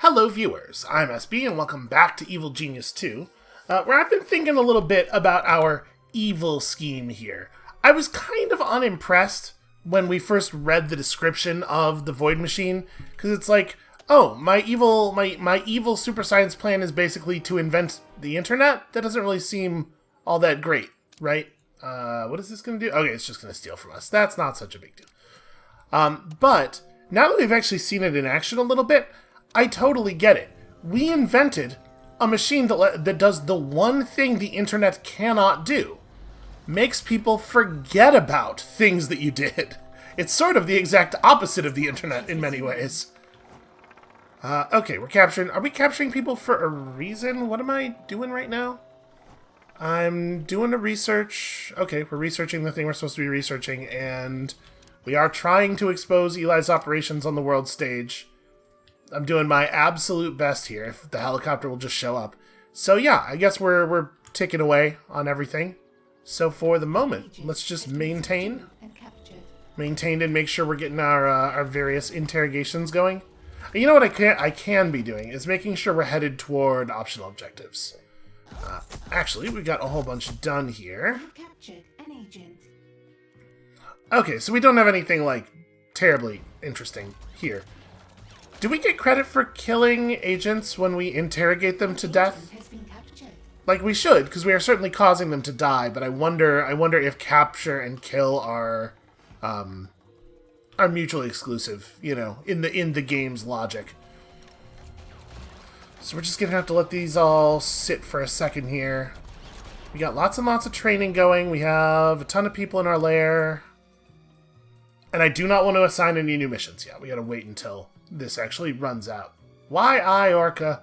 Hello viewers, I'm SB and welcome back to Evil Genius 2, where I've been thinking a little bit about our evil scheme here. I was kind of unimpressed when we first read the description of the Void Machine, because it's like, oh, my evil super science plan is basically to invent the internet? That doesn't really seem all that great, right? What is this going to do? Okay, it's just going to steal from us. That's not such a big deal. But now that we've actually seen it in action a little bit, I totally get it. We invented a machine that does the one thing the internet cannot do. Makes people forget about things that you did. It's sort of the exact opposite of the internet in many ways. Okay, are we capturing people for a reason? What am I doing right now? I'm doing a research. Okay, we're researching the thing we're supposed to be researching, and we are trying to expose Eli's operations on the world stage. I'm doing my absolute best here, if the helicopter will just show up. So yeah, I guess we're ticking away on everything. So for the moment, let's just maintain and make sure we're getting our various interrogations going. And you know what I can be doing is making sure we're headed toward optional objectives. Actually, we got a whole bunch done here. Okay, so we don't have anything like terribly interesting here. Do we get credit for killing agents when we interrogate them to death? Like we should, because we are certainly causing them to die. But I wonder if capture and kill are mutually exclusive. You know, in the game's logic. So we're just gonna have to let these all sit for a second here. We got lots and lots of training going. We have a ton of people in our lair, and I do not want to assign any new missions yet. We gotta wait until this actually runs out. Why I, Orca?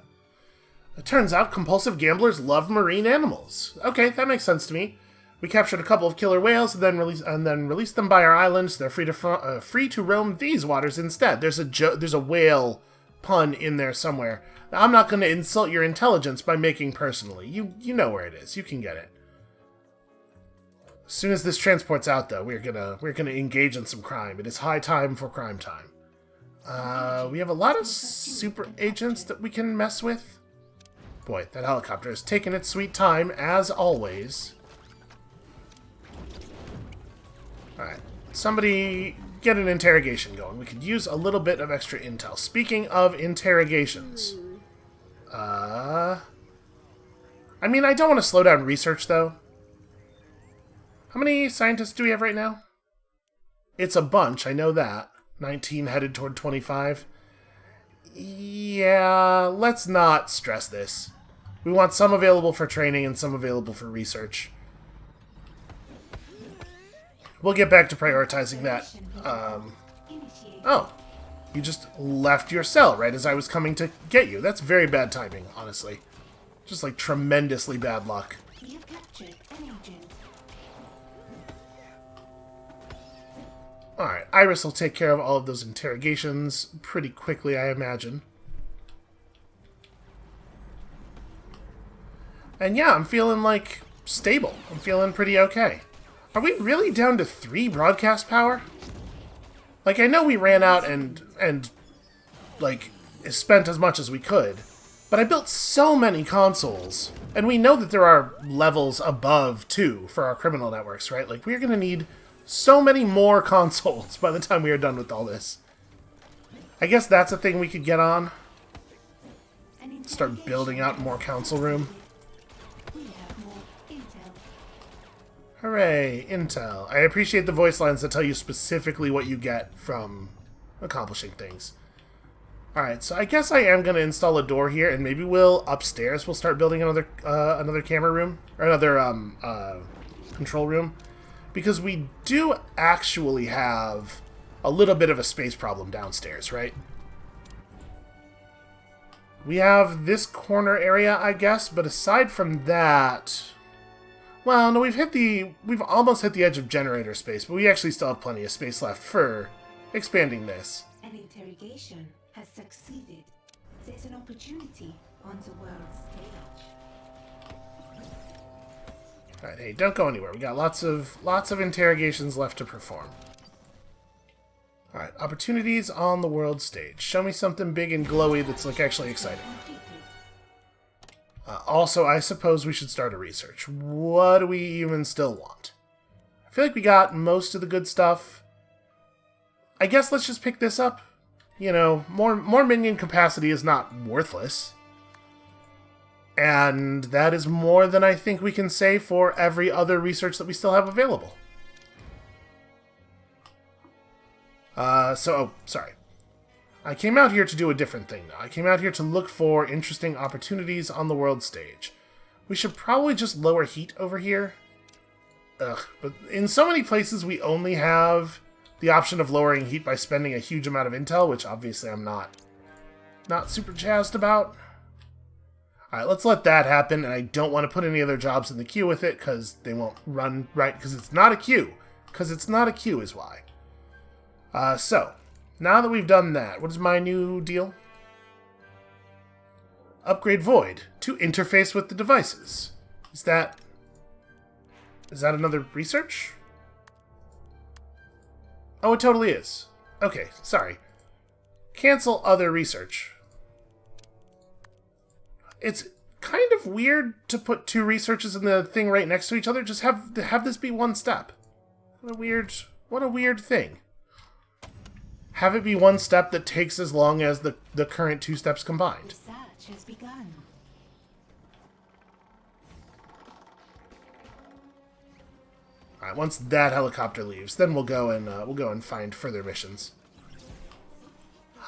It turns out compulsive gamblers love marine animals. Okay, that makes sense to me. We captured a couple of killer whales and then released them by our island, so they're free to roam these waters instead. There's a whale pun in there somewhere. Now, I'm not going to insult your intelligence by making personally. You know where it is. You can get it. As soon as this transport's out, though, we're gonna engage in some crime. It is high time for crime time. We have a lot of super agents that we can mess with. Boy, that helicopter has taken its sweet time, as always. Alright, somebody get an interrogation going. We could use a little bit of extra intel. Speaking of interrogations. I mean, I don't want to slow down research, though. How many scientists do we have right now? It's a bunch, I know that. 19 headed toward 25. Yeah, let's not stress this. We want some available for training and some available for research. We'll get back to prioritizing that. Oh, you just left your cell right as I was coming to get you. That's very bad timing, honestly. Just like tremendously bad luck. Alright, Iris will take care of all of those interrogations pretty quickly, I imagine. And yeah, I'm feeling, like, stable. I'm feeling pretty okay. Are we really down to 3 broadcast power? Like, I know we ran out and like, spent as much as we could, but I built so many consoles, and we know that there are levels above 2 for our criminal networks, right? Like, we're gonna need so many more consoles by the time we are done with all this. I guess that's a thing we could get on. Start building out more council room. Hooray, intel. I appreciate the voice lines that tell you specifically what you get from accomplishing things. Alright, so I guess I am going to install a door here, and maybe upstairs we'll start building another camera room, or another control room. Because we do actually have a little bit of a space problem downstairs, right? We have this corner area, I guess, but aside from that... Well, no, we've almost hit the edge of generator space, but we actually still have plenty of space left for expanding this. An interrogation has succeeded. There's an opportunity on the world stage. Alright, hey, don't go anywhere. We got lots of interrogations left to perform. Alright, opportunities on the world stage. Show me something big and glowy that's, like, actually exciting. Also, I suppose we should start a research. What do we even still want? I feel like we got most of the good stuff. I guess let's just pick this up. You know, more minion capacity is not worthless. And that is more than I think we can say for every other research that we still have available. Sorry. I came out here to do a different thing, though. I came out here to look for interesting opportunities on the world stage. We should probably just lower heat over here. Ugh, but in so many places we only have the option of lowering heat by spending a huge amount of intel, which obviously I'm not super jazzed about. Alright, let's let that happen, and I don't want to put any other jobs in the queue with it, because they won't run right, because it's not a queue. Because it's not a queue is why. So, now that we've done that, what is my new deal? Upgrade Void to interface with the devices. Is that another research? Oh, it totally is. Okay, sorry. Cancel other research. It's kind of weird to put two researches in the thing right next to each other. Just have this be one step. What a weird thing. Have it be one step that takes as long as the current two steps combined. Research has begun. Alright, once that helicopter leaves, then we'll go and find further missions.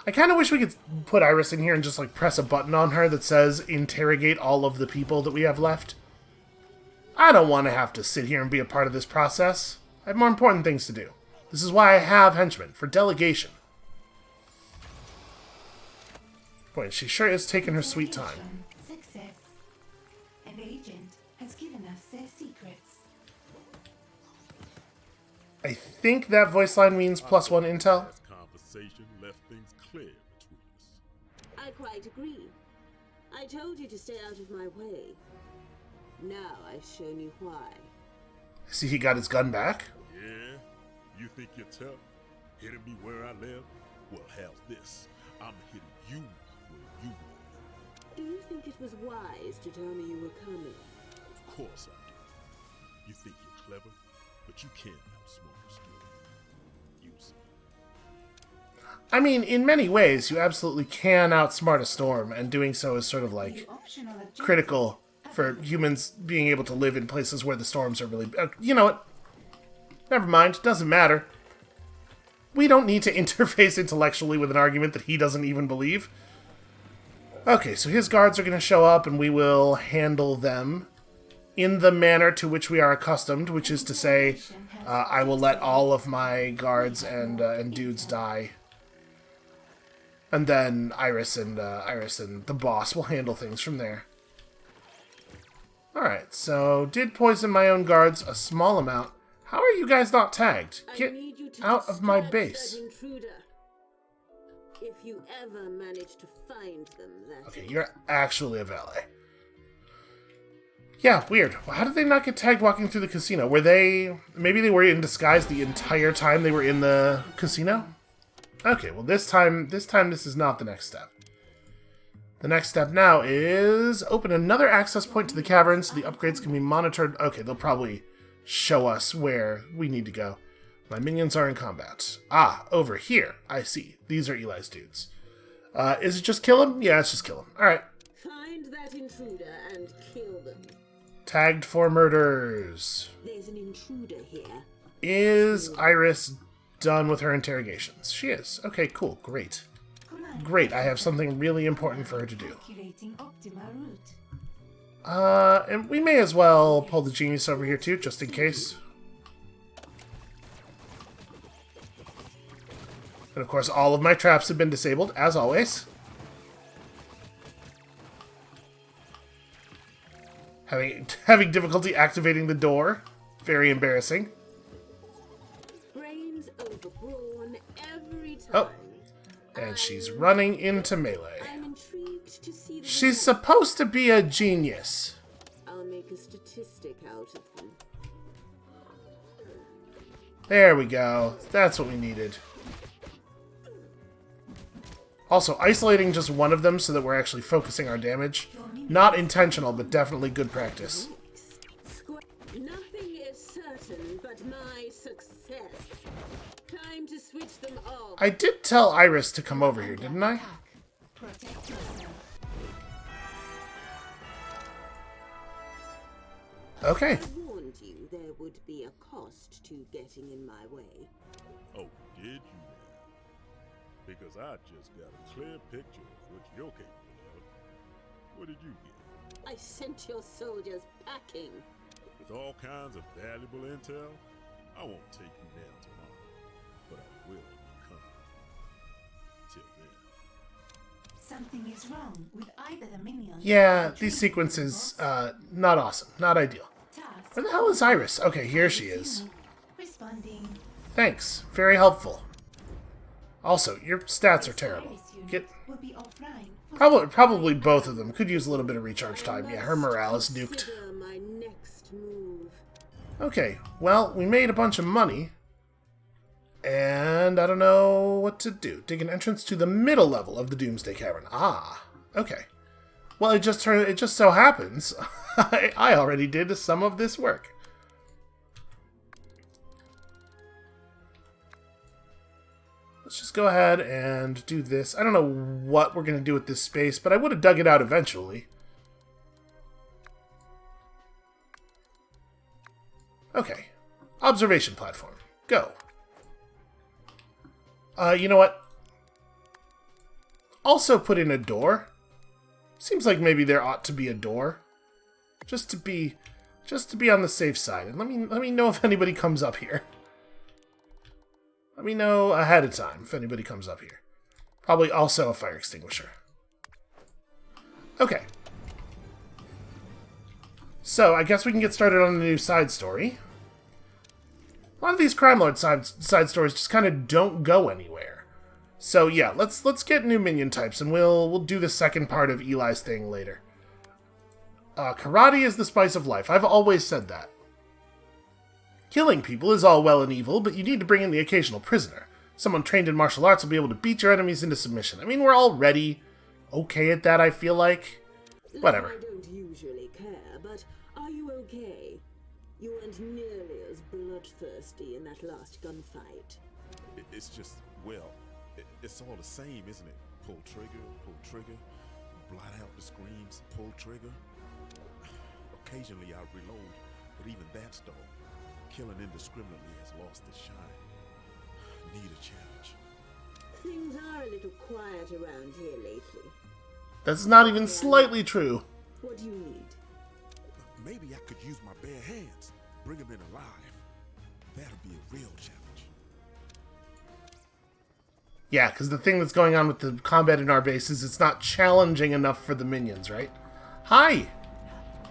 I kind of wish we could put Iris in here and just like press a button on her that says interrogate all of the people that we have left. I don't want to have to sit here and be a part of this process. I have more important things to do. This is why I have henchmen, for delegation. Boy, she sure is taking her sweet time. Success. An agent has given us their secrets. I think that voice line means +1 intel. Conversation left things clear between us. I quite agree. I told you to stay out of my way. Now I've shown you why. See, he got his gun back. Yeah? You think you're tough? Hitting me where I live? Well, hell this. I'm hitting you where you live. Do you think it was wise to tell me you were coming? Of course I do. You think you're clever, but you can't outsmart a storm. Use it. I mean, in many ways, you absolutely can outsmart a storm, and doing so is sort of like critical for humans being able to live in places where the storms are really... you know what? Never mind, doesn't matter. We don't need to interface intellectually with an argument that he doesn't even believe. Okay, so his guards are going to show up, and we will handle them in the manner to which we are accustomed, which is to say, I will let all of my guards and dudes die. And then Iris and the boss will handle things from there. Alright, so did poison my own guards a small amount. How are you guys not tagged? Get out of my base. If you ever manage to find them, that Okay, you're actually a valet. Yeah, weird. How did they not get tagged walking through the casino? Were they... Maybe they were in disguise the entire time they were in the casino? Okay, well this time this is not the next step. The next step now is open another access point to the cavern so the upgrades can be monitored. Okay, they'll probably show us where we need to go. My minions are in combat. Ah, over here. I see. These are Eli's dudes. Is it just kill him? Yeah, it's just kill him. Alright. Find that intruder and kill them. Tagged for murders. There's an intruder here. Is Iris done with her interrogations? She is. Okay, cool. Great. Great, I have something really important for her to do. And we may as well pull the genius over here too, just in case. And of course, all of my traps have been disabled, as always. Having difficulty activating the door. Very embarrassing. Brains overborn every time. Oh. And she's running into melee. I'm intrigued to see the She's supposed to be a genius. I'll make a statistic out of them. There we go. That's what we needed. Also, isolating just one of them so that we're actually focusing our damage. Not intentional, but definitely good practice. Nothing is certain but my success. Time to switch them off. I did tell Iris to come over here, didn't I? Protect yourself. Okay. I warned you there would be a cost to getting in my way. Oh, did you now? Because I just got a clear picture of what you're capable of. What did you get? I sent your soldiers packing. With all kinds of valuable intel? I won't take you down tomorrow, but I will be coming. Till then. Something is wrong with either the minions. Yeah, these sequences, not awesome. Not ideal. Task. Where the hell is Iris? Okay, here she is. Responding. Thanks. Very helpful. Also, your stats are terrible. Get Will be offline for probably both of them. Could use a little bit of recharge time. Yeah, her morale is nuked. Consider my next move. Okay, well, we made a bunch of money. And I don't know what to do. Dig an entrance to the middle level of the Doomsday Cavern. Ah, okay. Well, it just so happens I already did some of this work. Let's just go ahead and do this. I don't know what we're going to do with this space, but I would have dug it out eventually. Okay. Observation platform. Go. You know what? Also put in a door. Seems like maybe there ought to be a door. Just to be on the safe side. And let me know if anybody comes up here. Let me know ahead of time if anybody comes up here. Probably also a fire extinguisher. Okay. So, I guess we can get started on the new side story. A lot of these Crime Lord side stories just kind of don't go anywhere. So, yeah, let's get new minion types, and we'll do the second part of Eli's thing later. Karate is the spice of life. I've always said that. Killing people is all well and evil, but you need to bring in the occasional prisoner. Someone trained in martial arts will be able to beat your enemies into submission. I mean, we're already okay at that, I feel like. Whatever. I don't usually care, but are you okay? You weren't nearly as bloodthirsty in that last gunfight. It's just, well, it's all the same, isn't it? Pull trigger, blot out the screams, pull trigger. Occasionally I reload, but even that's dull. Killing indiscriminately has lost its shine. Need a challenge. Things are a little quiet around here lately. That's not even slightly true. What do you need? Maybe I could use my bare hands, bring them in alive. That'll be a real challenge. Yeah, because the thing that's going on with the combat in our base is it's not challenging enough for the minions, right? Hi!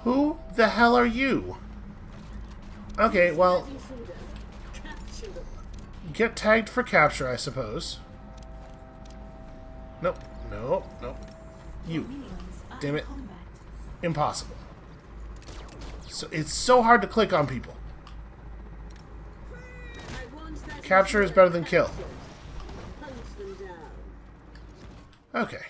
Who the hell are you? Okay, well, Capture them. get tagged for capture, I suppose. Nope, nope, nope. You. minions are Damn in it. combat. Impossible. So it's so hard to click on people. I want that Capture is better than kill. Hunt them down. Okay.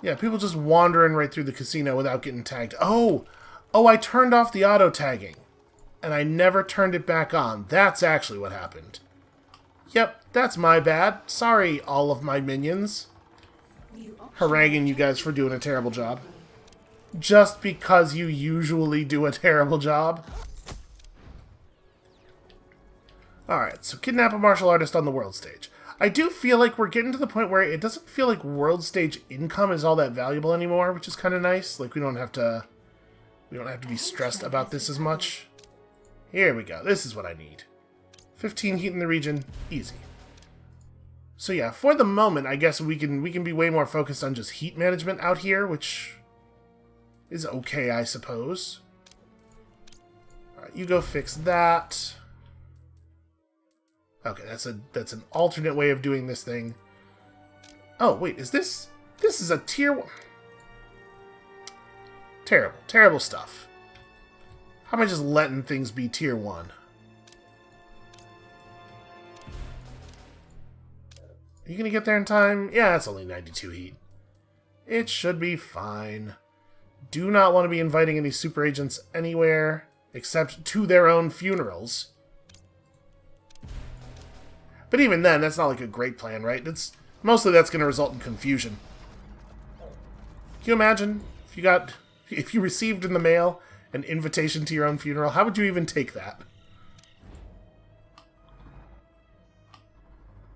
Yeah, people just wandering right through the casino without getting tagged. Oh, I turned off the auto-tagging. And I never turned it back on. That's actually what happened. Yep, that's my bad. Sorry, all of my minions. New option. Haranguing you guys for doing a terrible job. Just because you usually do a terrible job. Alright, so kidnap a martial artist on the world stage. I do feel like we're getting to the point where it doesn't feel like world stage income is all that valuable anymore, which is kind of nice. Like, we don't have to be stressed about this as much. Here we go. This is what I need. 15 heat in the region. Easy. So yeah, for the moment, I guess we can be way more focused on just heat management out here, which is okay, I suppose. Alright, you go fix that. Okay, that's an alternate way of doing this thing. Oh, wait, is this is a tier 1? Terrible stuff. How am I just letting things be tier 1? Are you going to get there in time? Yeah, it's only 92 heat. It should be fine. Do not want to be inviting any super agents anywhere except to their own funerals. But even then, that's not like a great plan, right? Mostly that's going to result in confusion. Can you imagine if you received in the mail an invitation to your own funeral? How would you even take that?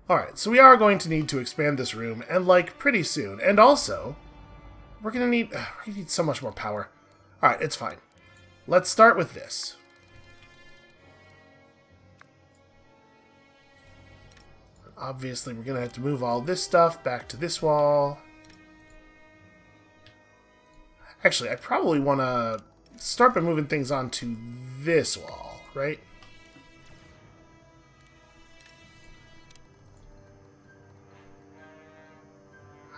Alright, so we are going to need to expand this room, and like pretty soon. And also, we're gonna need so much more power. Alright, it's fine. Let's start with this. Obviously, we're gonna have to move all this stuff back to this wall. Actually, I probably want to start by moving things onto this wall, right?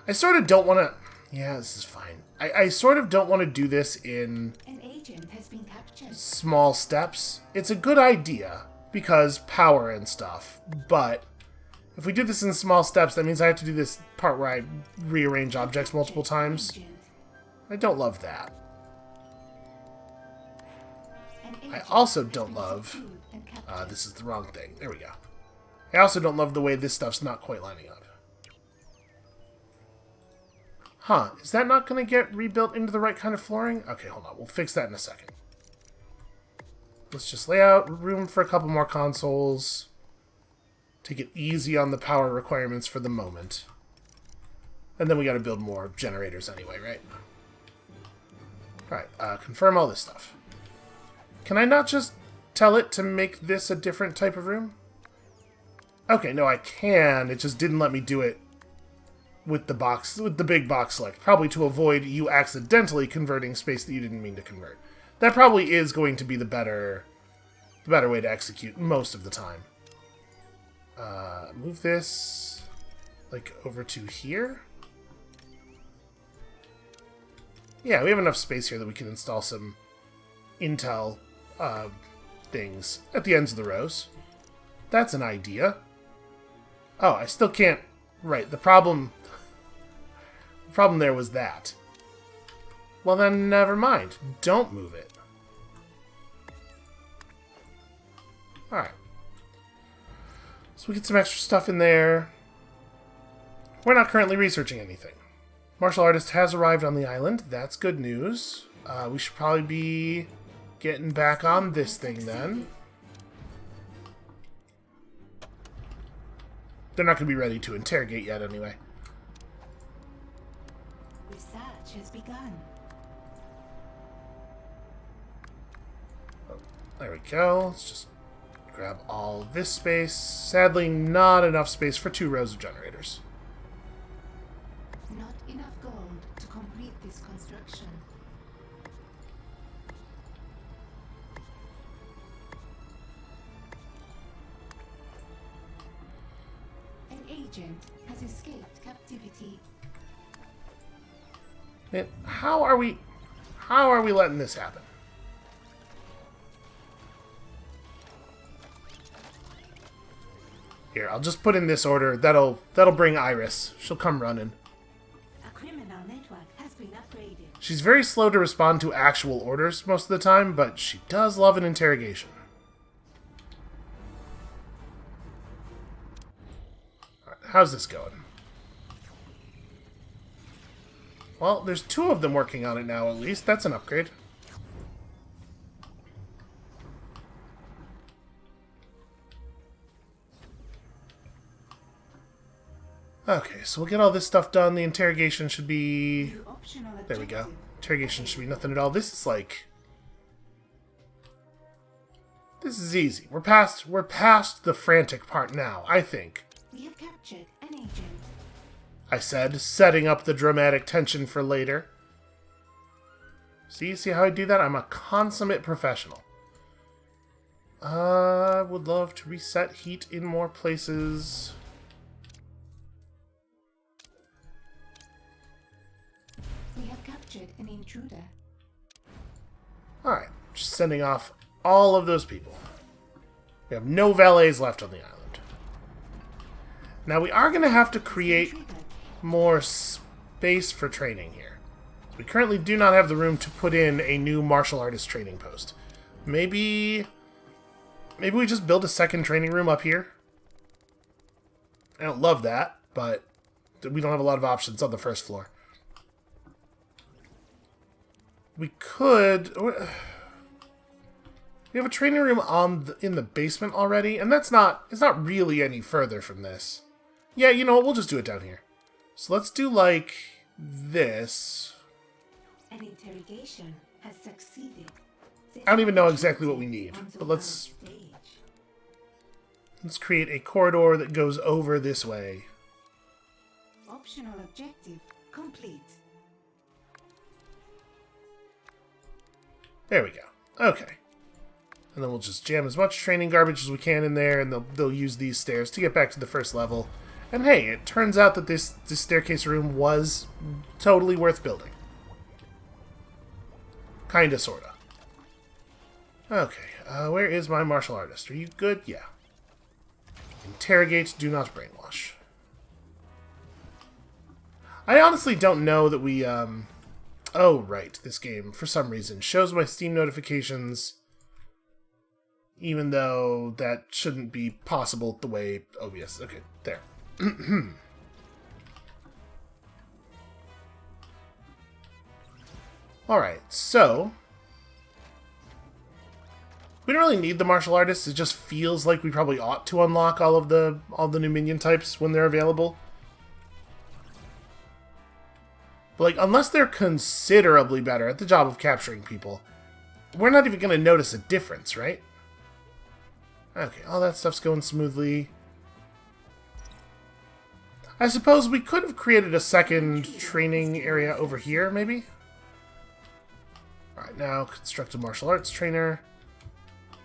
I sort of don't want to... Yeah, this is fine. I sort of don't want to do this in An agent has been captured. small steps. It's a good idea, because power and stuff, but if we do this in small steps, that means I have to do this part where I rearrange objects multiple times. I don't love that. I also don't love... this is the wrong thing. There we go. I also don't love the way this stuff's not quite lining up. Huh, is that not going to get rebuilt into the right kind of flooring? Okay, hold on. We'll fix that in a second. Let's just lay out room for a couple more consoles. Take it easy on the power requirements for the moment. And then we got to build more generators anyway, right? Alright, confirm all this stuff. Can I not just tell it to make this a different type of room? Okay, no, I can. It just didn't let me do it with the big box select. Probably to avoid you accidentally converting space that you didn't mean to convert. That probably is going to be the better way to execute most of the time. Move this like over to here. Yeah, we have enough space here that we can install some Intel things at the ends of the rows. That's an idea. Oh, I still can't... Right, the problem there was that. Well then, never mind. Don't move it. Alright. So we get some extra stuff in there. We're not currently researching anything. Martial artist has arrived on the island. That's good news. We should probably be getting back on this thing then. They're not going to be ready to interrogate yet anyway. Research has begun. Oh, there we go. Let's just grab all this space. Sadly, not enough space for 2 rows of generators. Not enough gold to complete this construction. An agent has escaped captivity. Man, how are we letting this happen? Here, I'll just put in this order. That'll bring Iris. She'll come running. A criminal network has been upgraded. She's very slow to respond to actual orders most of the time, but she does love an interrogation. All right, how's this going? Well, there's 2 of them working on it now, at least. That's an upgrade. Okay, so we'll get all this stuff done. The interrogation should be... There we go. Interrogation should be nothing at all. This is like... This is easy. We're past the frantic part now, I think. We have captured an agent. I said, setting up the dramatic tension for later. See how I do that? I'm a consummate professional. Would love to reset heat in more places. We have captured an intruder. Alright, just sending off all of those people. We have no valets left on the island. Now we are going to have to create more space for training here. We currently do not have the room to put in a new martial artist training post. Maybe we just build a second training room up here? I don't love that, but we don't have a lot of options on the first floor. We could... We have a training room in the basement already, and it's not really any further from this. Yeah, you know what, we'll just do it down here. So let's do like this. An interrogation has succeeded. I don't even know exactly what we need, but let's create a corridor that goes over this way. Optional objective complete. There we go. Okay. And then we'll just jam as much training garbage as we can in there, and they'll use these stairs to get back to the first level. And hey, it turns out that this staircase room was totally worth building. Kinda, sorta. Okay, where is my martial artist? Are you good? Yeah. Interrogate, do not brainwash. I honestly don't know that we, Oh, right, this game, for some reason, shows my Steam notifications... Even though that shouldn't be possible the way... Oh, yes. Okay, there. Alright, so... We don't really need the martial artists. It just feels like we probably ought to unlock all the new minion types when they're available. But, like, unless they're considerably better at the job of capturing people, we're not even going to notice a difference, right? Okay, all that stuff's going smoothly. I suppose we could have created a second training area over here, maybe? Alright, now construct a martial arts trainer.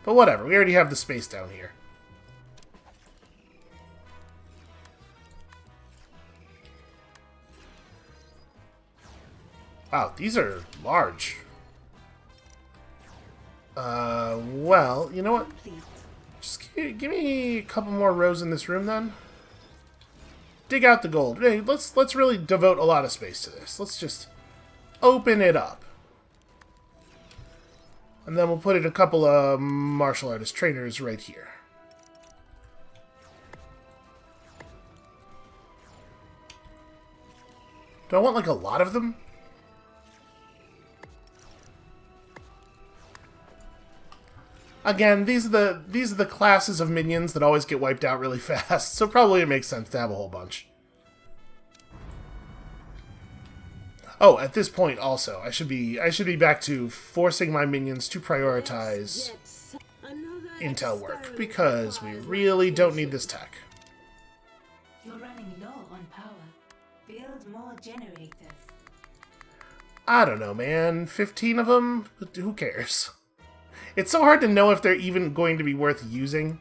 But whatever, we already have the space down here. Wow, these are large. Well, you know what? Just give me a couple more rows in this room, then. Dig out the gold. Hey, let's really devote a lot of space to this. Let's just open it up. And then we'll put in a couple of martial artist trainers right here. Do I want, like, a lot of them? Again, these are the classes of minions that always get wiped out really fast, so probably it makes sense to have a whole bunch. Oh, at this point also, I should be back to forcing my minions to prioritize intel work, because we really don't need this tech. You're running low on power. Build more generators. I don't know, man. 15 of them? Who cares? It's so hard to know if they're even going to be worth using.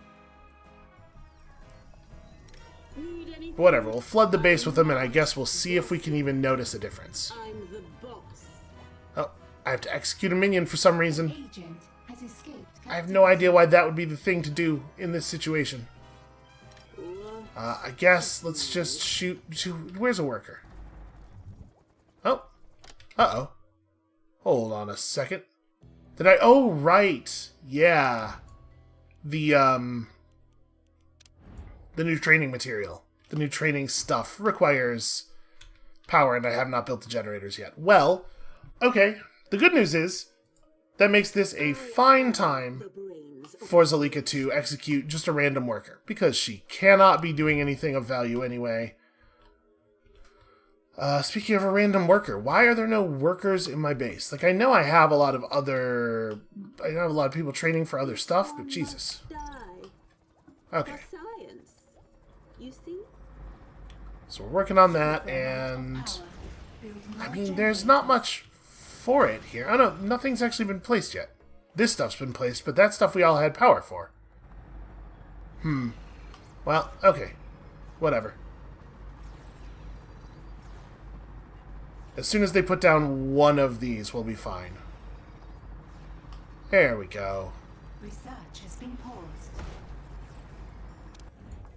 Whatever, we'll flood the base with them, and I guess we'll see if we can even notice a difference. Oh, I have to execute a minion for some reason. I have no idea why that would be the thing to do in this situation. I guess let's just shoot... Where's a worker? Oh. Uh-oh. Hold on a second. Did I... Oh, right. Yeah. The new training material. The new training stuff requires power, and I have not built the generators yet. Well, okay. The good news is that makes this a fine time for Zalika to execute just a random worker, because she cannot be doing anything of value anyway. Speaking of a random worker, why are there no workers in my base? Like, I know I have a lot of people training for other stuff, but Jesus. Okay. So we're working on that, and I mean, there's not much for it here. I don't know, nothing's actually been placed yet. This stuff's been placed, but that stuff we all had power for. Well, okay. Whatever. As soon as they put down one of these, we'll be fine. There we go. Research has been paused.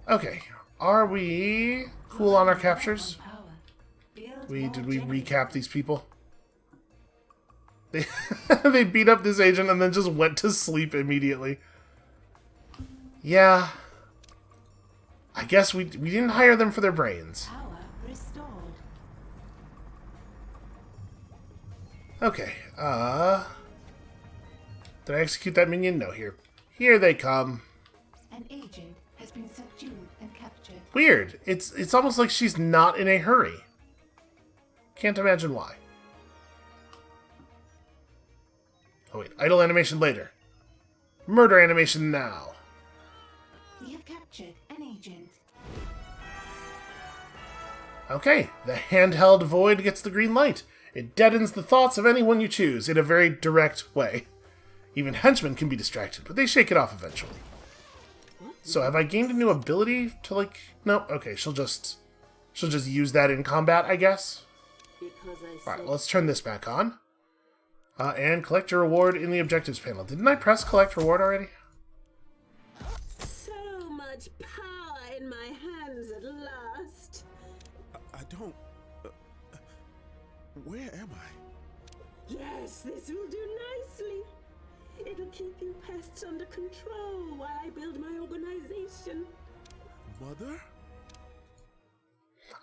Okay. Are we cool on our captures? Did we recap these people? They beat up this agent and then just went to sleep immediately. Yeah. I guess we didn't hire them for their brains. Okay, did I execute that minion? No, here they come. An agent has been subdued and captured. Weird. It's almost like she's not in a hurry. Can't imagine why. Oh wait, idle animation later. Murder animation now. We have captured an agent. Okay, the handheld void gets the green light. It deadens the thoughts of anyone you choose in a very direct way. Even henchmen can be distracted, but they shake it off eventually. So have I gained a new ability to like... No, okay, she'll just use that in combat, I guess. Alright, well, let's turn this back on. And collect your reward in the objectives panel. Didn't I press collect reward already? So much power in my hands at last. I don't... where am I? Yes, this will do nicely. It'll keep you pests under control while I build my organization. Mother?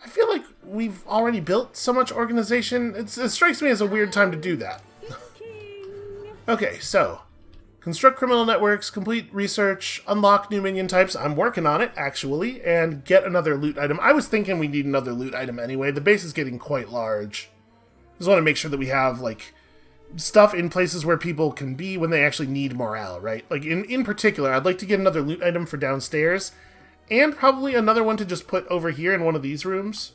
I feel like we've already built so much organization. It strikes me as a weird time to do that. Okay, so construct criminal networks, complete research, unlock new minion types. I'm working on it, actually, and get another loot item. I was thinking we need another loot item anyway. The base is getting quite large. Just want to make sure that we have, like, stuff in places where people can be when they actually need morale, right? Like, in particular, I'd like to get another loot item for downstairs, and probably another one to just put over here in one of these rooms.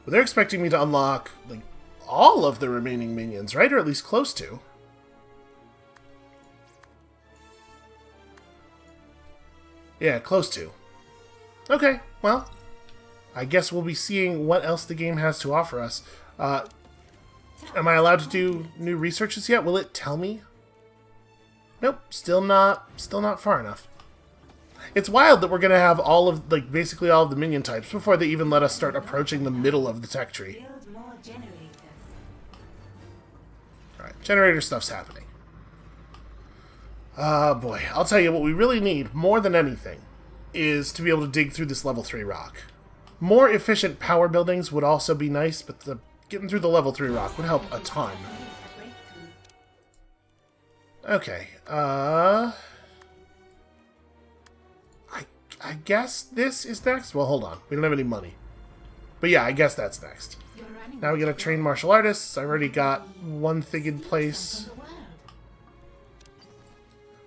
But they're expecting me to unlock, like, all of the remaining minions, right? Or at least close to. Yeah, close to. Okay, well, I guess we'll be seeing what else the game has to offer us. Am I allowed to do new researches yet? Will it tell me? Nope, still not far enough. It's wild that we're gonna have all of, like, basically all of the minion types before they even let us start approaching the middle of the tech tree. Build more generators. Alright, generator stuff's happening. Boy, I'll tell you what we really need, more than anything, is to be able to dig through this level 3 rock. More efficient power buildings would also be nice, but getting through the level 3 rock would help a ton. Okay, I guess this is next? Well, hold on. We don't have any money. But yeah, I guess that's next. Now we gotta train martial artists. I already got one thing in place.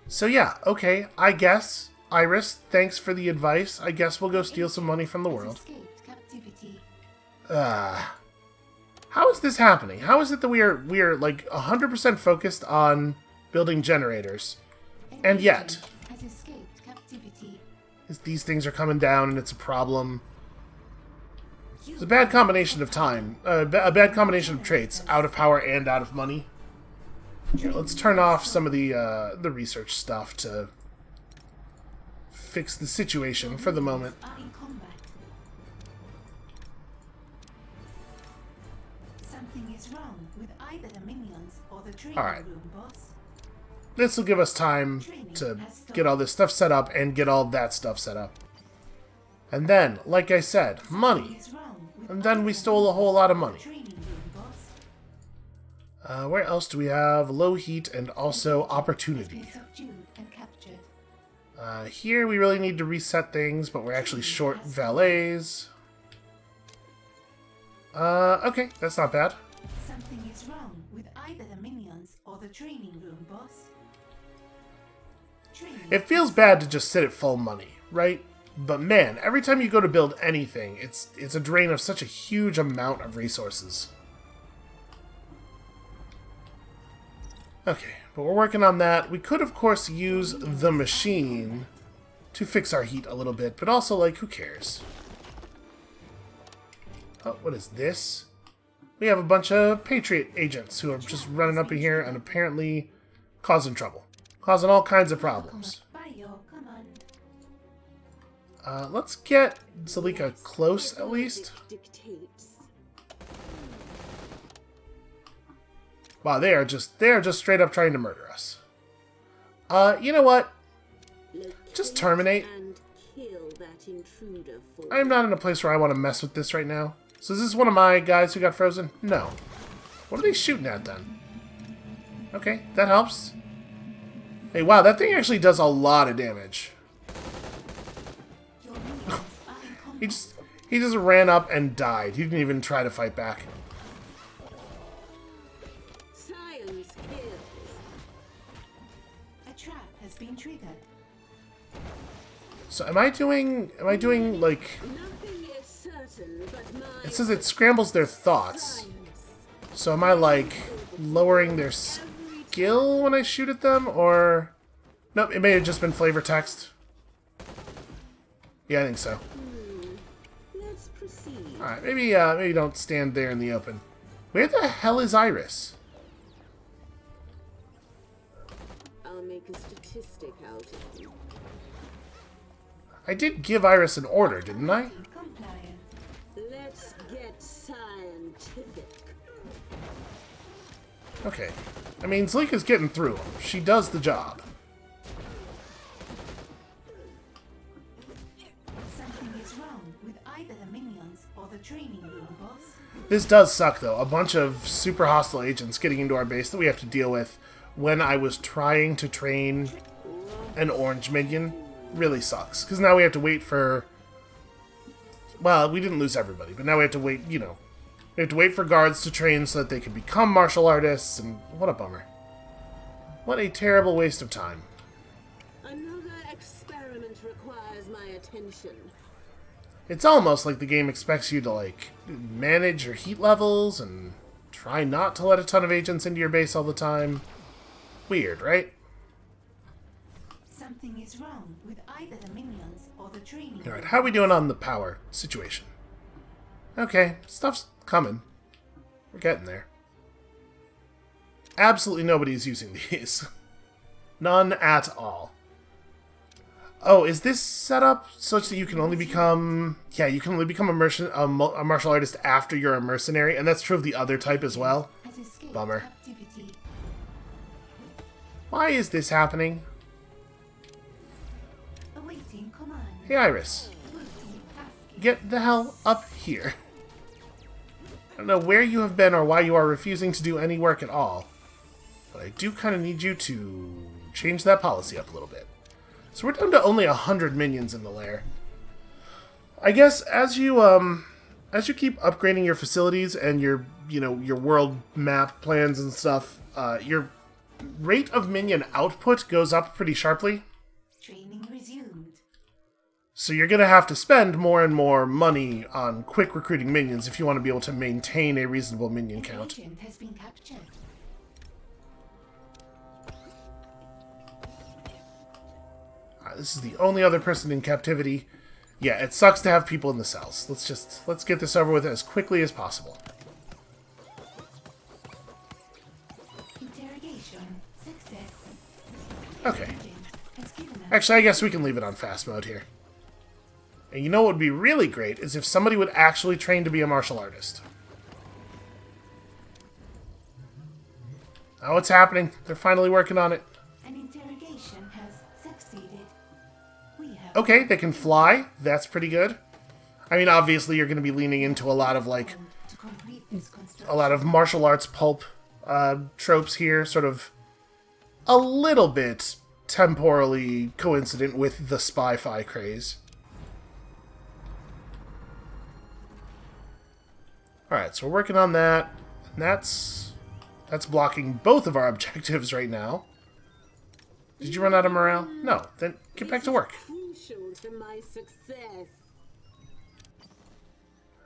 So yeah, okay, I guess. Iris, thanks for the advice. I guess we'll go steal some money from the world. How is this happening? How is it that we are like 100% focused on building generators, and yet these things are coming down and it's a problem? It's a bad combination of time, a bad combination of traits, out of power and out of money. Here, let's turn off some of the research stuff to fix the situation for the moment. Something is wrong with either the minions or the training Alright. room, boss. This will give us time to get all this stuff set up and get all that stuff set up. And then, like I said, money. And then we stole a whole lot of money. Where else do we have low heat and also opportunity? Here we really need to reset things, but we're actually short valets. Okay, that's not bad. Something is wrong with either the minions or the training room, boss. It feels bad to just sit at full money, right? But man, every time you go to build anything, it's a drain of such a huge amount of resources. Okay, but we're working on that. We could, of course, use the machine to fix our heat a little bit, but also, like, who cares? Oh, what is this? We have a bunch of Patriot agents who are just running up in here and apparently causing trouble. causing all kinds of problems. By your command. Let's get Zalika close, at least. Dictates. Wow, they are just straight up trying to murder us. You know what? Just terminate. And kill that intruder for I'm not in a place where I want to mess with this right now. So is this one of my guys who got frozen? No. What are they shooting at then? Okay, that helps. Hey, wow, that thing actually does a lot of damage. Your minions are in combat. He just ran up and died. He didn't even try to fight back. science kills. A trap has been triggered. So am I doing like, Nothing is certain but my it says it scrambles their thoughts. science. So am I like lowering their skill when I shoot at them, or nope, it may have just been flavor text. Yeah, I think so. Let's proceed. Alright, maybe don't stand there in the open. Where the hell is Iris? I'll make a statistic out of you. I did give Iris an order, didn't I? Compliant. Let's get scientific. Okay. I mean, Zalika's getting through them. She does the job. Something is wrong with either the minions or the training room, boss. This does suck, though. A bunch of super hostile agents getting into our base that we have to deal with when I was trying to train an orange minion really sucks. Because now we have to wait for... Well, we didn't lose everybody, but now we have to wait, you know... We have to wait for guards to train so that they can become martial artists, and what a bummer. What a terrible waste of time. Another experiment requires my attention. It's almost like the game expects you to, like, manage your heat levels and try not to let a ton of agents into your base all the time. Weird, right? Something is wrong with either the minions or the training Alright, room. how are we doing on the power situation? Okay, stuff's coming. We're getting there. Absolutely nobody's using these. None at all. Oh, is this set up such that you can only become... Yeah, you can only become a martial artist after you're a mercenary, and that's true of the other type as well? Has escaped Bummer. captivity. Why is this happening? Awaiting command. Hey, Iris. Multitasking. Get the hell up here. I don't know where you have been or why you are refusing to do any work at all, but I do kind of need you to change that policy up a little bit. So we're down to only 100 minions in the lair. I guess as you keep upgrading your facilities and your world map plans and stuff, your rate of minion output goes up pretty sharply. Training resumed. So you're going to have to spend more and more money on quick recruiting minions if you want to be able to maintain a reasonable minion count. Agent has been captured. This is the only other person in captivity. Yeah, it sucks to have people in the cells. Let's get this over with as quickly as possible. Interrogation. Success. Okay. Agent has given us Actually, I guess we can leave it on fast mode here. And you know what would be really great is if somebody would actually train to be a martial artist. Oh, it's happening. They're finally working on it. an interrogation has succeeded. We have Okay, they can fly. That's pretty good. I mean, obviously, you're going to be leaning into a lot of, like, to complete this construction. a lot of martial arts pulp tropes here, sort of a little bit temporally coincident with the spy-fi craze. Alright, so we're working on that. And that's blocking both of our objectives right now. Did you run out of morale? No. Then get back to work. Crucial to my success.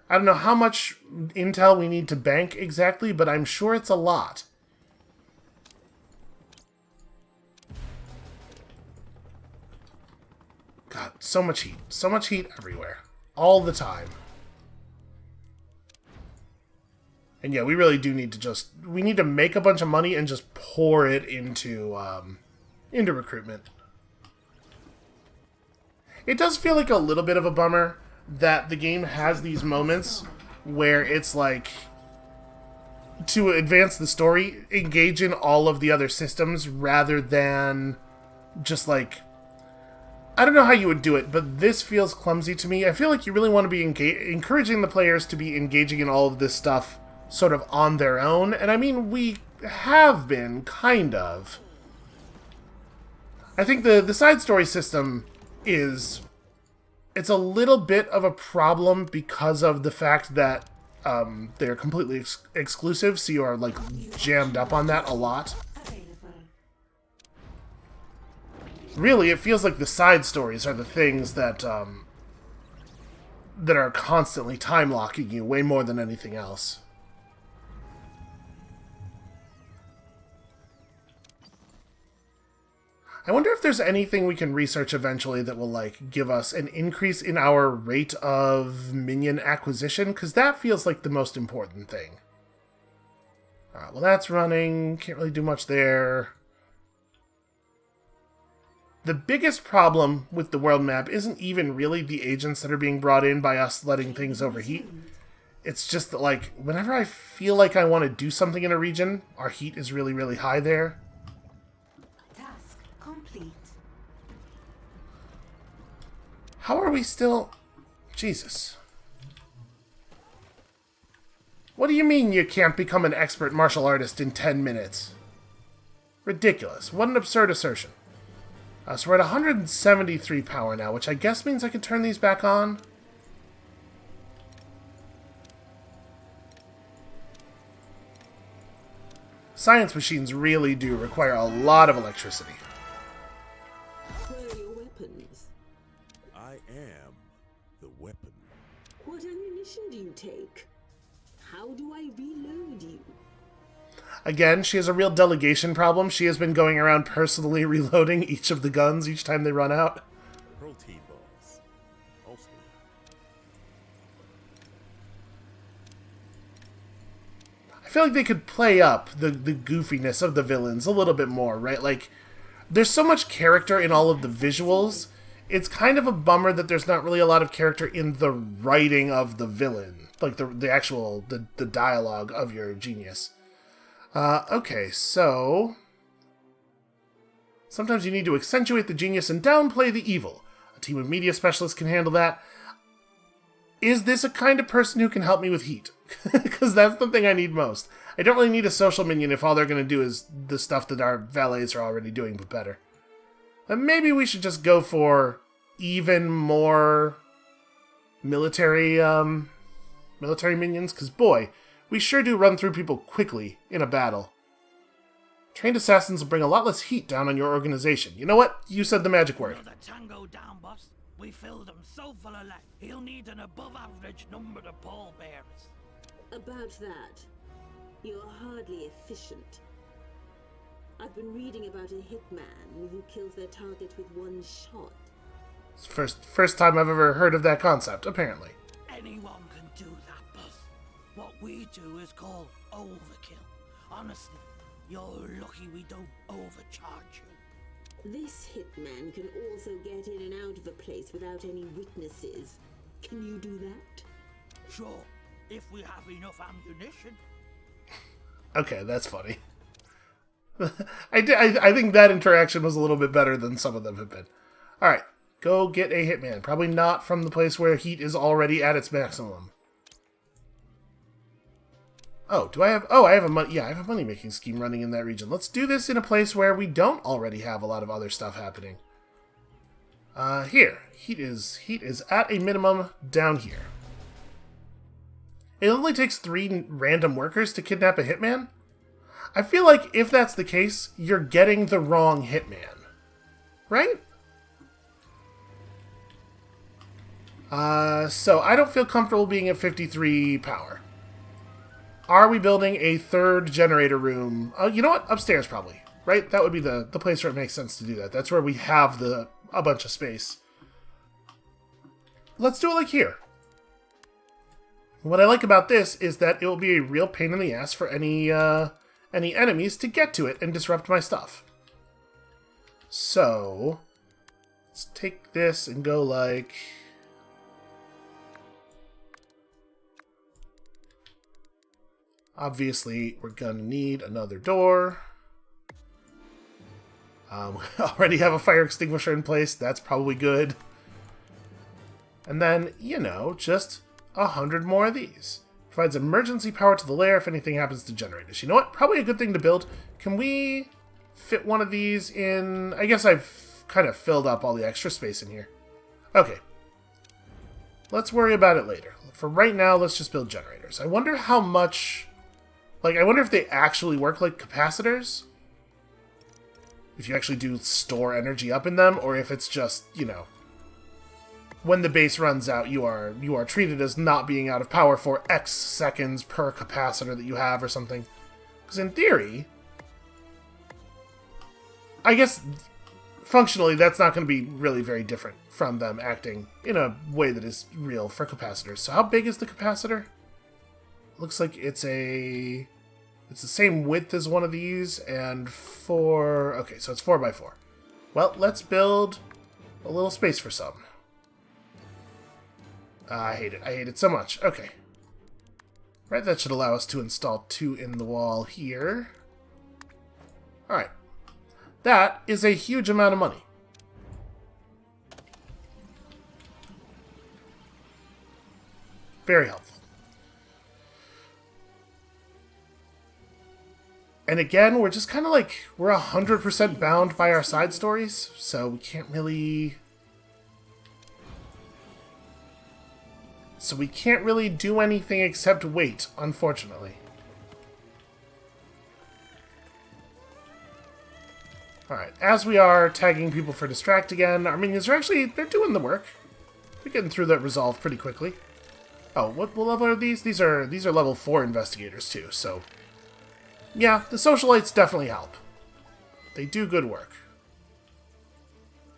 I don't know how much intel we need to bank exactly, but I'm sure it's a lot. God, so much heat. So much heat everywhere. All the time. And yeah, we really do need to we need to make a bunch of money and just pour it into into recruitment. It does feel like a little bit of a bummer that the game has these moments where it's like, to advance the story, engage in all of the other systems rather than just like, I don't know how you would do it, but this feels clumsy to me. I feel like you really want to be encouraging the players to be engaging in all of this stuff sort of on their own. And I mean, we have been, kind of. I think the side story system is... It's a little bit of a problem because of the fact that they're completely exclusive, so you are, like, jammed up on that a lot. Really, it feels like the side stories are the things that that are constantly time-locking you way more than anything else. I wonder if there's anything we can research eventually that will, like, give us an increase in our rate of minion acquisition, because that feels like the most important thing. Alright, well that's running, can't really do much there. The biggest problem with the world map isn't even really the agents that are being brought in by us letting things overheat. It's just that, like, whenever I feel like I want to do something in a region, our heat is really, really high there. Task complete. How are we still... Jesus. What do you mean you can't become an expert martial artist in 10 minutes? Ridiculous. What an absurd assertion. So we're at 173 power now, which I guess means I can turn these back on. Science machines really do require a lot of electricity. Where are your weapons? I am the weapon. What ammunition do you take? How do I reload you? Again, she has a real delegation problem. She has been going around personally reloading each of the guns each time they run out. Protein balls. Mostly. I feel like they could play up the goofiness of the villains a little bit more, right? Like, there's so much character in all of the visuals. It's kind of a bummer that there's not really a lot of character in the writing of the villain. Like, the actual dialogue of your genius. Okay, so... Sometimes you need to accentuate the genius and downplay the evil. A team of media specialists can handle that. Is this a kind of person who can help me with heat? Because that's the thing I need most. I don't really need a social minion if all they're going to do is the stuff that our valets are already doing, but better. But maybe we should just go for even more military minions, because boy... We sure do run through people quickly in a battle. Trained assassins will bring a lot less heat down on your organization. You know what? You said the magic word. The tango down, boss. We filled him so full of lead, he'll need an above-average number of pallbearers. About that, you're hardly efficient. I've been reading about a hitman who kills their target with one shot. It's first time I've ever heard of that concept, apparently. Anyone can do that, boss. What we do is called overkill. Honestly, you're lucky we don't overcharge you. This hitman can also get in and out of a place without any witnesses. Can you do that? Sure, if we have enough ammunition. Okay, that's funny. I think that interaction was a little bit better than some of them have been. Alright, go get a hitman. Probably not from the place where heat is already at its maximum. Oh, do I have... Oh, I have a I have a money-making scheme running in that region. Let's do this in a place where we don't already have a lot of other stuff happening. Here. Heat is at a minimum down here. It only takes 3 random workers to kidnap a hitman? I feel like if that's the case, you're getting the wrong hitman. Right? So I don't feel comfortable being at 53 power. Are we building a 3rd generator room? You know what? Upstairs, probably. Right? That would be the place where it makes sense to do that. That's where we have a bunch of space. Let's do it like here. What I like about this is that it will be a real pain in the ass for any enemies to get to it and disrupt my stuff. So, let's take this and go like... Obviously, we're gonna need another door. We already have a fire extinguisher in place. That's probably good. And then, you know, just 100 more of these. Provides emergency power to the lair if anything happens to generators. You know what? Probably a good thing to build. Can we fit one of these in? I guess I've kind of filled up all the extra space in here. Okay. Let's worry about it later. For right now, let's just build generators. I wonder how much... Like, I wonder if they actually work like capacitors. If you actually do store energy up in them, or if it's just, you know... When the base runs out, you are treated as not being out of power for X seconds per capacitor that you have or something. Because in theory, I guess functionally that's not going to be really very different from them acting in a way that is real for capacitors. So how big is the capacitor? Looks like it's the same width as one of these and okay, so it's 4x4. Well, let's build a little space for some. I hate it. I hate it so much. Okay. Right, that should allow us to install 2 in the wall here. Alright. That is a huge amount of money. Very helpful. And again, we're just kind of like, we're 100% bound by our side stories, so we can't really... So we can't really do anything except wait, unfortunately. Alright, as we are tagging people for distract again, our minions are actually, they're doing the work. They're getting through that resolve pretty quickly. Oh, what level are these? These are level 4 investigators too, so... Yeah, the socialites definitely help. They do good work.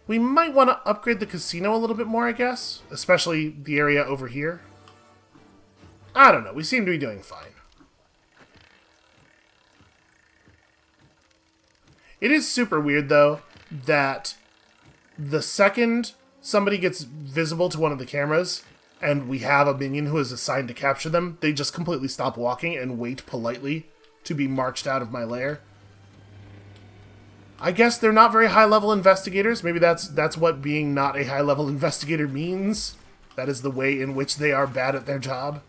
We might want to upgrade the casino a little bit more, I guess. Especially the area over here. I don't know. We seem to be doing fine. It is super weird, though, that the second somebody gets visible to one of the cameras, and we have a minion who is assigned to capture them, they just completely stop walking and wait politely to be marched out of my lair. I guess they're not very high-level investigators. Maybe that's what being not a high-level investigator means. That is the way in which they are bad at their job.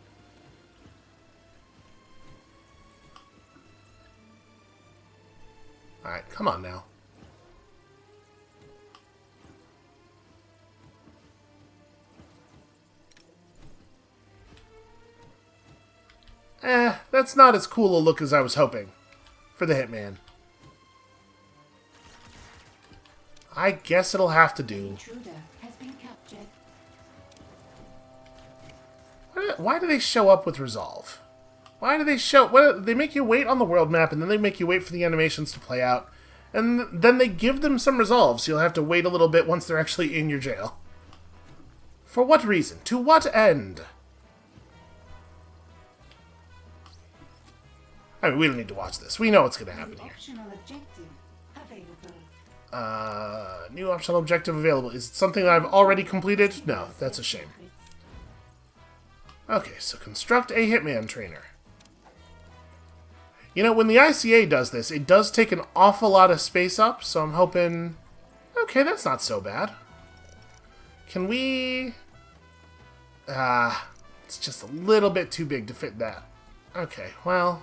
Alright, come on now. That's not as cool a look as I was hoping for the Hitman. I guess it'll have to do. Why do they show up with resolve? Why do they show... they make you wait on the world map, and then they make you wait for the animations to play out. And then they give them some resolve, so you'll have to wait a little bit once they're actually in your jail. For what reason? To what end? I mean, we don't need to watch this. We know what's going to happen here. New optional objective available. Is it something that I've already completed? No, that's a shame. Okay, so construct a Hitman trainer. You know, when the ICA does this, it does take an awful lot of space up, so I'm hoping... Okay, that's not so bad. Can we... it's just a little bit too big to fit that. Okay, well...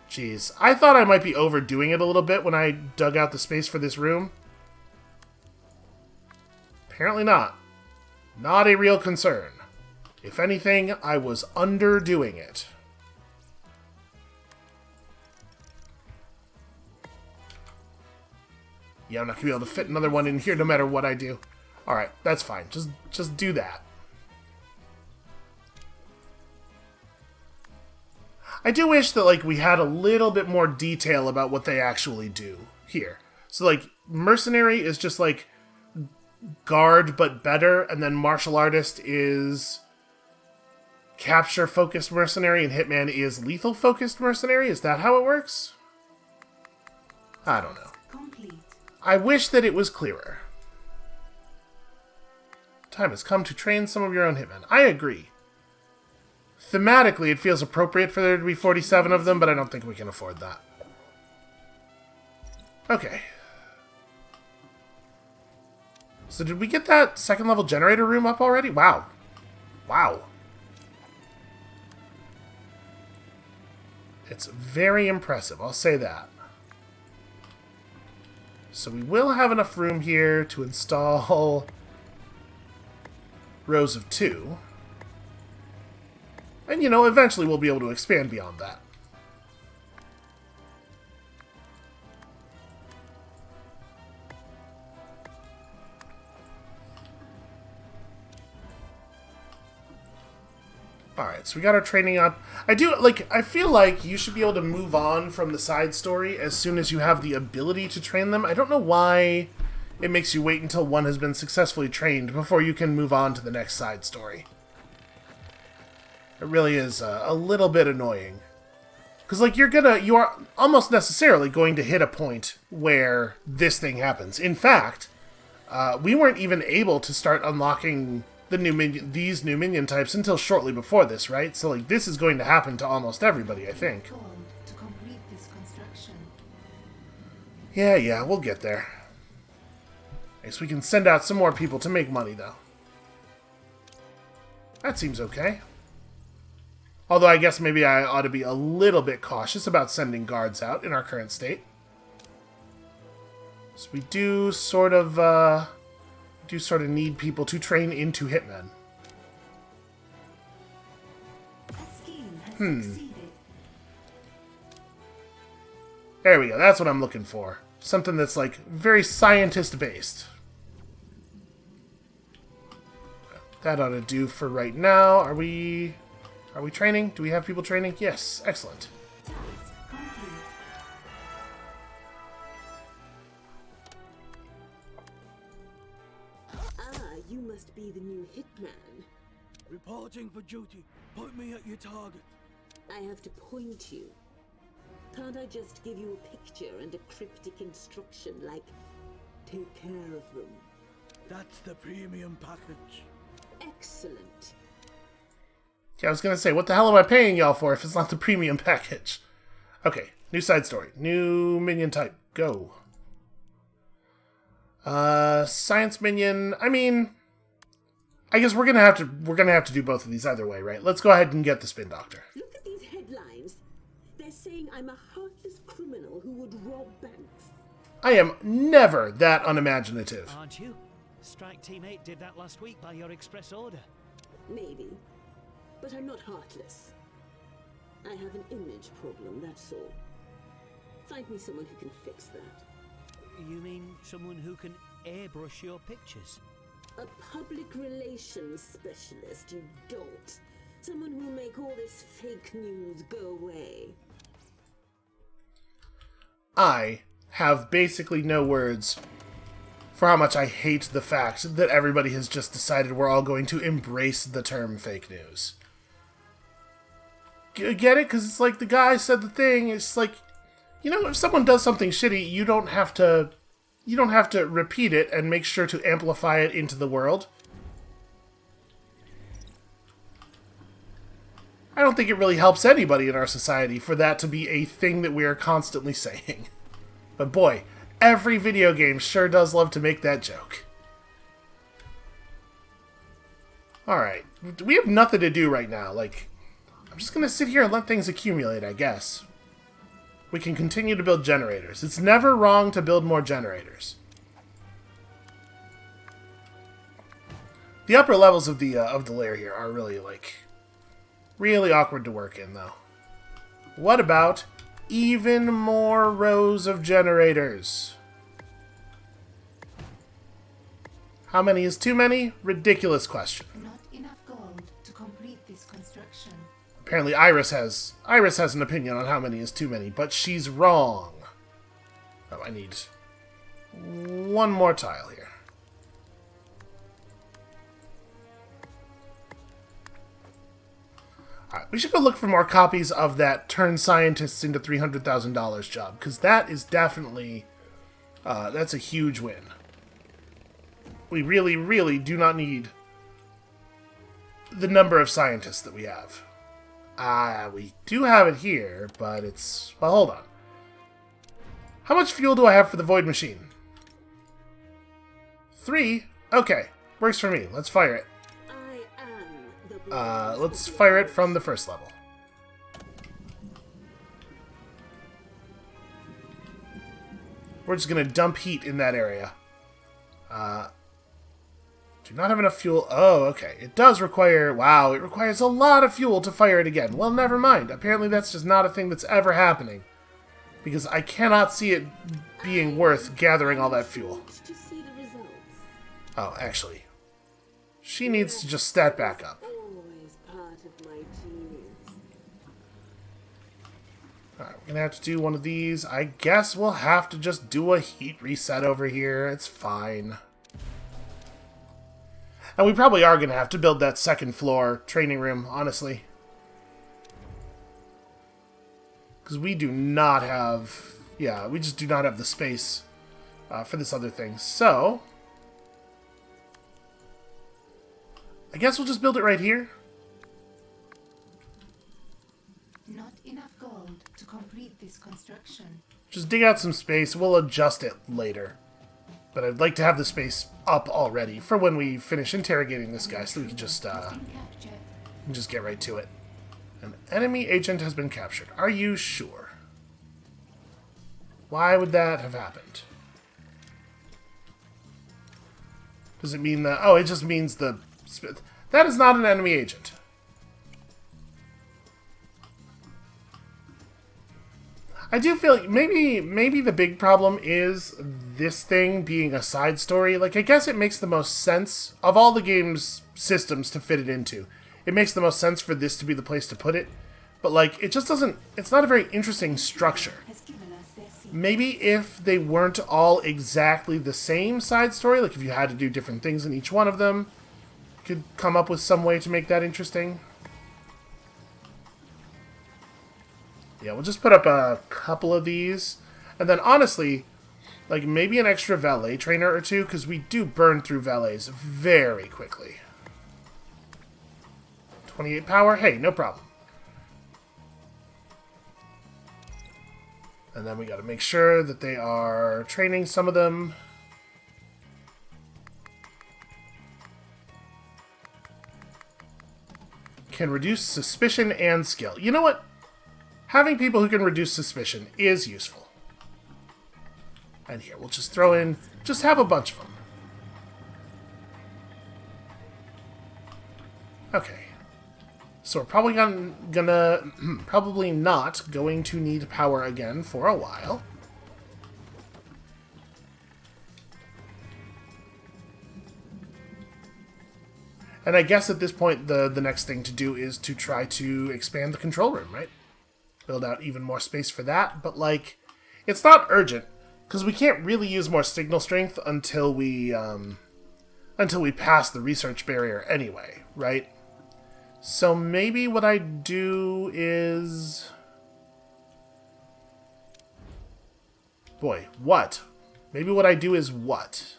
Jeez, I thought I might be overdoing it a little bit when I dug out the space for this room. Apparently not. Not a real concern. If anything, I was underdoing it. Yeah, I'm not going to be able to fit another one in here no matter what I do. Alright, that's fine. Just do that. I do wish that, like, we had a little bit more detail about what they actually do here. So, like, Mercenary is just, like, guard but better, and then Martial Artist is capture-focused mercenary, and Hitman is lethal-focused mercenary? Is that how it works? I don't know. I wish that it was clearer. Time has come to train some of your own hitmen. I agree. Thematically, it feels appropriate for there to be 47 of them, but I don't think we can afford that. Okay. So did we get that second level generator room up already? Wow. Wow. It's very impressive, I'll say that. So we will have enough room here to install rows of 2. And, you know, eventually we'll be able to expand beyond that. Alright, so we got our training up. I feel like you should be able to move on from the side story as soon as you have the ability to train them. I don't know why it makes you wait until one has been successfully trained before you can move on to the next side story. It really is a little bit annoying. Because, like, you are almost necessarily going to hit a point where this thing happens. In fact, we weren't even able to start unlocking these new minion types until shortly before this, right? So, like, this is going to happen to almost everybody, I think. To complete this construction. Yeah, we'll get there. I guess we can send out some more people to make money, though. That seems okay. Although I guess maybe I ought to be a little bit cautious about sending guards out in our current state. So we do sort of need people to train into hitmen. A scheme has succeeded. There we go. That's what I'm looking for. Something that's, like, very scientist-based. That ought to do for right now. Are we training? Do we have people training? Yes. Excellent. Task complete. You must be the new hitman. Reporting for duty. Point me at your target. I have to point you. Can't I just give you a picture and a cryptic instruction like, take care of them? That's the premium package. Excellent. Yeah, I was going to say, what the hell am I paying y'all for if it's not the premium package? Okay, new side story. New minion type. Go. Science minion. I mean, I guess we're gonna have to do both of these either way, right? Let's go ahead and get the Spin Doctor. Look at these headlines. They're saying I'm a heartless criminal who would rob banks. I am never that unimaginative. Aren't you? Strike Team 8 did that last week by your express order. Maybe. But I'm not heartless. I have an image problem, that's all. Find me someone who can fix that. You mean someone who can airbrush your pictures? A public relations specialist, you dolt. Someone who'll make all this fake news go away. I have basically no words for how much I hate the fact that everybody has just decided we're all going to embrace the term fake news. Get it? Because it's like the guy said the thing. It's like, you know, if someone does something shitty, you don't have to repeat it and make sure to amplify it into the world. I don't think it really helps anybody in our society for that to be a thing that we are constantly saying. But boy, every video game sure does love to make that joke. Alright, we have nothing to do right now. Like, I'm just gonna sit here and let things accumulate, I guess. We can continue to build generators. It's never wrong to build more generators. The upper levels of the layer here are really, like, really awkward to work in, though. What about even more rows of generators? How many is too many? Ridiculous question. Not enough gold to complete this construction. Apparently Iris has an opinion on how many is too many, but she's wrong. Oh, I need one more tile here. Alright, we should go look for more copies of that Turn Scientists into $300,000 job, because that is definitely That's a huge win. We really, really do not need the number of scientists that we have. We do have it here, but it's... Well, hold on. How much fuel do I have for the void machine? 3? Okay. Works for me. Let's fire it. Let's fire it from the first level. We're just gonna dump heat in that area. Do not have enough fuel. Oh, okay. It does require... Wow, it requires a lot of fuel to fire it again. Well, never mind. Apparently that's just not a thing that's ever happening. Because I cannot see it being worth gathering all that fuel. Oh, actually. She needs to just stat back up. Alright, we're gonna have to do one of these. I guess we'll have to just do a heat reset over here. It's fine. And we probably are gonna have to build that second floor training room, honestly. Because we do not have... Yeah, we just do not have the space for this other thing. So... I guess we'll just build it right here. Not enough gold to complete this construction. Just dig out some space. We'll adjust it later. But I'd like to have the space up already for when we finish interrogating this guy, so we can just get right to it. An enemy agent has been captured. Are you sure? Why would that have happened? Does it mean that... Oh, it just means the... That is not an enemy agent. I do feel like maybe the big problem is this thing being a side story. Like, I guess it makes the most sense of all the game's systems to fit it into. It makes the most sense for this to be the place to put it. But, like, it just doesn't... It's not a very interesting structure. Maybe if they weren't all exactly the same side story, like if you had to do different things in each one of them, you could come up with some way to make that interesting. Yeah, we'll just put up a couple of these. And then, honestly, like, maybe an extra valet trainer or two, because we do burn through valets very quickly. 28 power? Hey, no problem. And then we gotta make sure that they are training some of them. Can reduce suspicion and skill. You know what? Having people who can reduce suspicion is useful. And here, we'll just throw in... Just have a bunch of them. Okay. So we're probably gonna probably not going to need power again for a while. And I guess at this point, the next thing to do is to try to expand the control room, right? Build out even more space for that, but, like, it's not urgent, because we can't really use more signal strength until we pass the research barrier anyway, right? So maybe what I do is... Boy, what? Maybe what I do is what?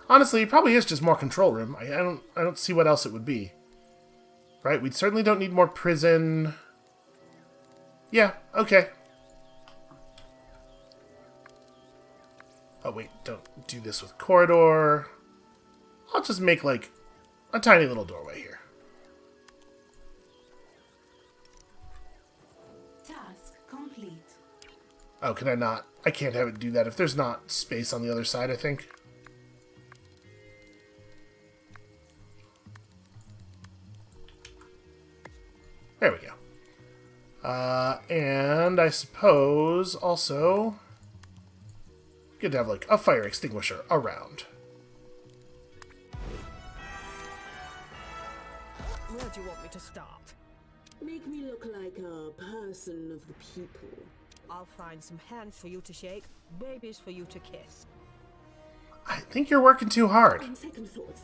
Honestly, it probably is just more control room. I don't see what else it would be. Right? We certainly don't need more prison. Yeah, okay. Oh wait, don't do this with corridor. I'll just make, like, a tiny little doorway here. Task complete. Oh, can I not? I can't have it do that if there's not space on the other side, I think. There we go. And I suppose also good to have, like, a fire extinguisher around. Where do you want me to start? Make me look like a person of the people. I'll find some hands for you to shake, babies for you to kiss. I think you're working too hard. On second thoughts,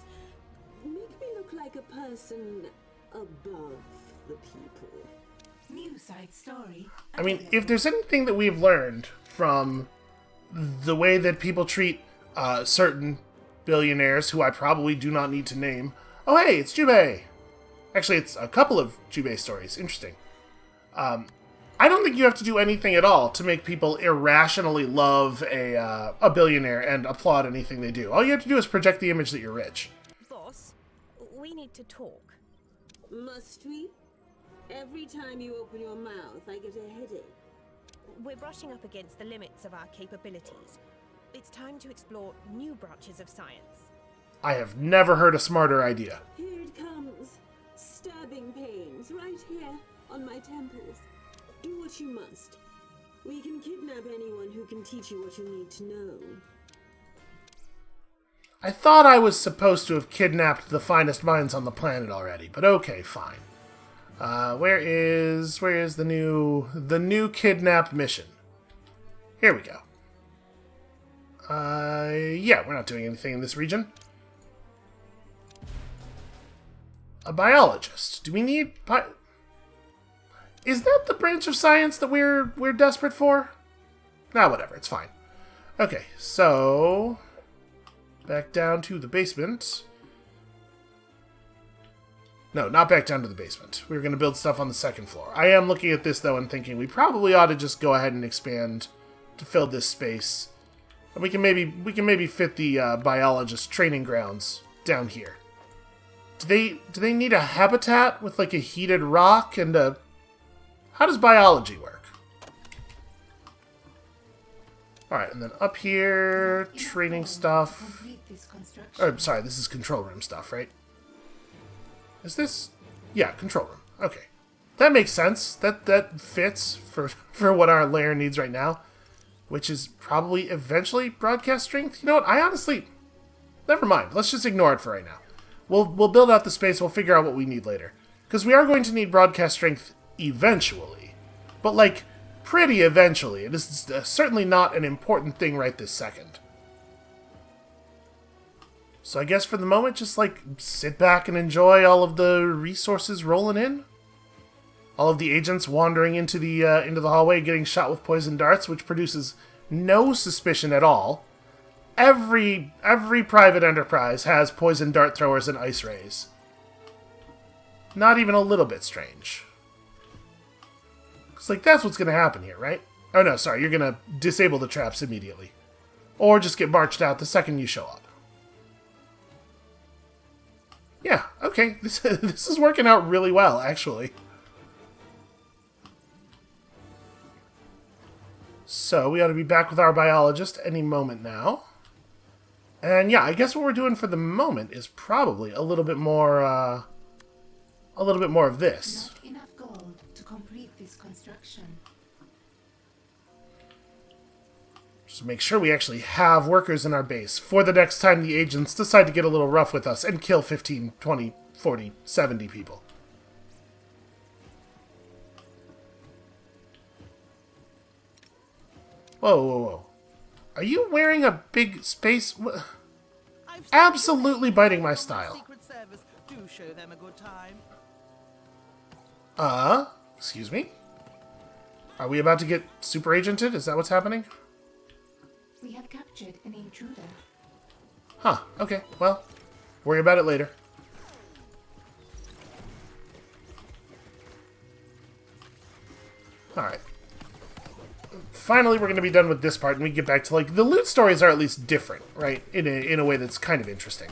make me look like a person above the people. New side story. I mean, if there's anything that we've learned from the way that people treat certain billionaires who I probably do not need to name. Oh, hey, it's Jubei! Actually, it's a couple of Jubei stories. Interesting. I don't think you have to do anything at all to make people irrationally love a billionaire and applaud anything they do. All you have to do is project the image that you're rich. Boss, we need to talk. Must we? Every time you open your mouth, I get a headache. We're brushing up against the limits of our capabilities. It's time to explore new branches of science. I have never heard a smarter idea. Here it comes. Stabbing pains right here on my temples. Do what you must. We can kidnap anyone who can teach you what you need to know. I thought I was supposed to have kidnapped the finest minds on the planet already, but okay, fine. Where is the new kidnap mission? Here we go. Yeah, we're not doing anything in this region. A biologist. Do we need Is that the branch of science that we're desperate for? Nah, whatever, it's fine. Okay, so back down to the basement. No, not back down to the basement. We were going to build stuff on the second floor. I am looking at this, though, and thinking we probably ought to just go ahead and expand to fill this space. And we can maybe fit the biologist training grounds down here. Do they need a habitat with like a heated rock and a... How does biology work? Alright, and then up here, training stuff. Oh, sorry, this is control room stuff, right? Is this... Yeah, control room. Okay. That makes sense. That fits for what our lair needs right now. Which is probably eventually broadcast strength. You know what? I honestly... Never mind. Let's just ignore it for right now. We'll build out the space. We'll figure out what we need later. Because we are going to need broadcast strength eventually. But, like, pretty eventually. It is certainly not an important thing right this second. So I guess for the moment, just, like, sit back and enjoy all of the resources rolling in. All of the agents wandering into the hallway, getting shot with poison darts, which produces no suspicion at all. Every private enterprise has poison dart throwers and ice rays. Not even a little bit strange. It's like, that's what's going to happen here, right? Oh no, sorry, you're going to disable the traps immediately. Or just get marched out the second you show up. Yeah, okay, this is working out really well, actually. So, we ought to be back with our biologist any moment now. And yeah, I guess what we're doing for the moment is probably a little bit more of this. Not enough gold to complete this construction. Just make sure we actually have workers in our base for the next time the agents decide to get a little rough with us and kill 15, 20, 40, 70 people. Whoa, whoa, whoa. Are you wearing a big space... Absolutely biting my style. Secret Service do show them a good time. Excuse me? Are we about to get super agented? Is that what's happening? We have captured an intruder. Huh, okay, well, worry about it later. Alright. Finally, we're going to be done with this part, and we get back to, like, the loot stories are at least different, right? In a way that's kind of interesting.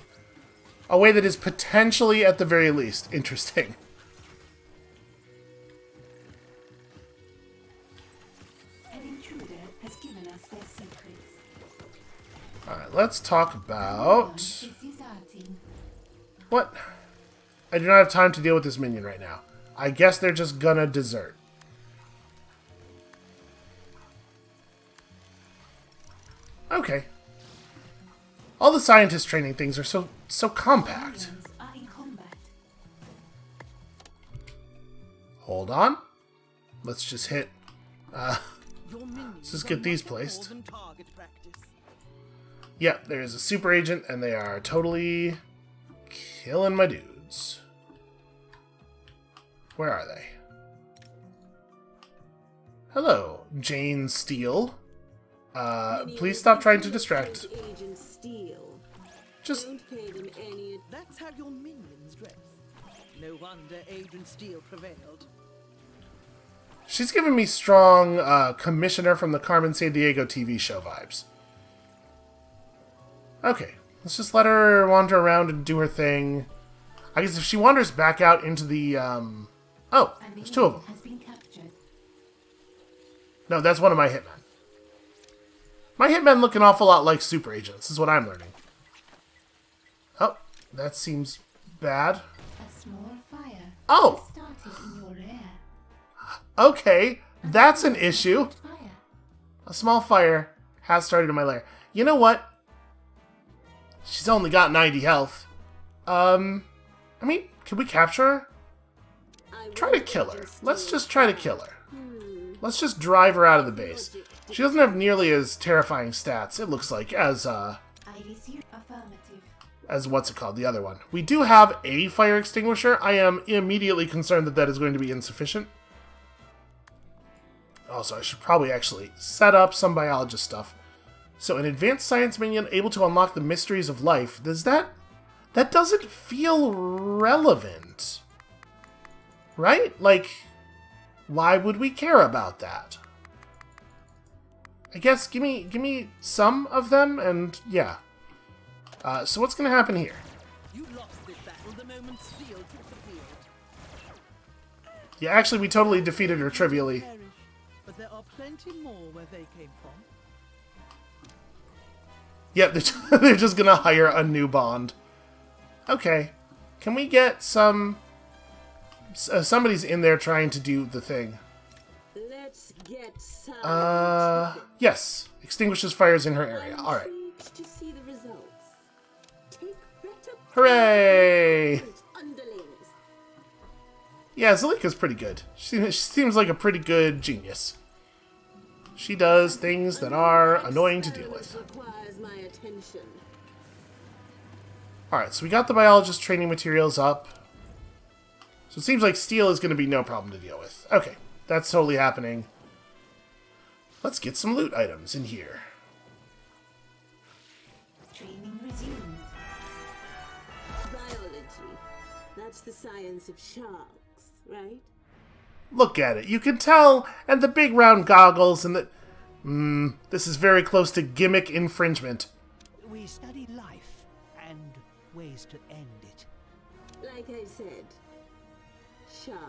A way that is potentially, at the very least, interesting. An intruder has given us their secrets. Alright, let's talk about... This is our team. What? I do not have time to deal with this minion right now. I guess they're just gonna desert. Okay. All the scientist training things are so compact. Aliens are in combat. Hold on. Let's just hit... Your minions let's just are get these nothing more placed. than target practice. Yep, there is a super agent, and they are totally killing my dudes. Where are they? Hello, Jane Steele. Please stop trying to distract. Agent Steele. Just... Don't pay them any. That's how your minions dress. No wonder Agent Steele prevailed. She's giving me strong Commissioner from the Carmen Sandiego TV show vibes. Okay, let's just let her wander around and do her thing. I guess if she wanders back out into the, Oh, there's two of them. Has been captured. No, that's one of my hitmen. My hitmen look an awful lot like super agents, is what I'm learning. Oh, that seems bad. A small fire. Oh! Started in your lair. Okay, that's an issue. Fire. A small fire has started in my lair. You know what? She's only got 90 health. I mean, can we capture her? Try to kill her. Let's just try to kill her. Let's just drive her out of the base. She doesn't have nearly as terrifying stats, it looks like, as what's it called, the other one. We do have a fire extinguisher. I am immediately concerned that that is going to be insufficient. Also, I should probably actually set up some biologist stuff. So, an advanced science minion able to unlock the mysteries of life. Does that... That doesn't feel relevant. Right? Like, why would we care about that? I guess, give me some of them, and yeah. So what's gonna happen here? You lost this battle the moment Steele took the field. Yeah, actually, we totally defeated her trivially. Perish, but there are plenty more where they came from. Yep, they're just gonna hire a new Bond. Okay. Can we get some... somebody's in there trying to do the thing. Let's get some. Yes. Extinguishes fires in her area. Alright. To see the results. Take better Hooray! underlings. Yeah, Zalika's pretty good. She seems like a pretty good genius. She does things that are annoying to deal with. Requires my attention. Alright, so we got the biologist training materials up. So it seems like steel is going to be no problem to deal with. Okay, that's totally happening. Let's get some loot items in here. Training resumed. Biology. That's the science of sharks, right? Look at it. You can tell, and the big round goggles, and the... this is very close to gimmick infringement. We study life and ways to end it. Like I said, sharks.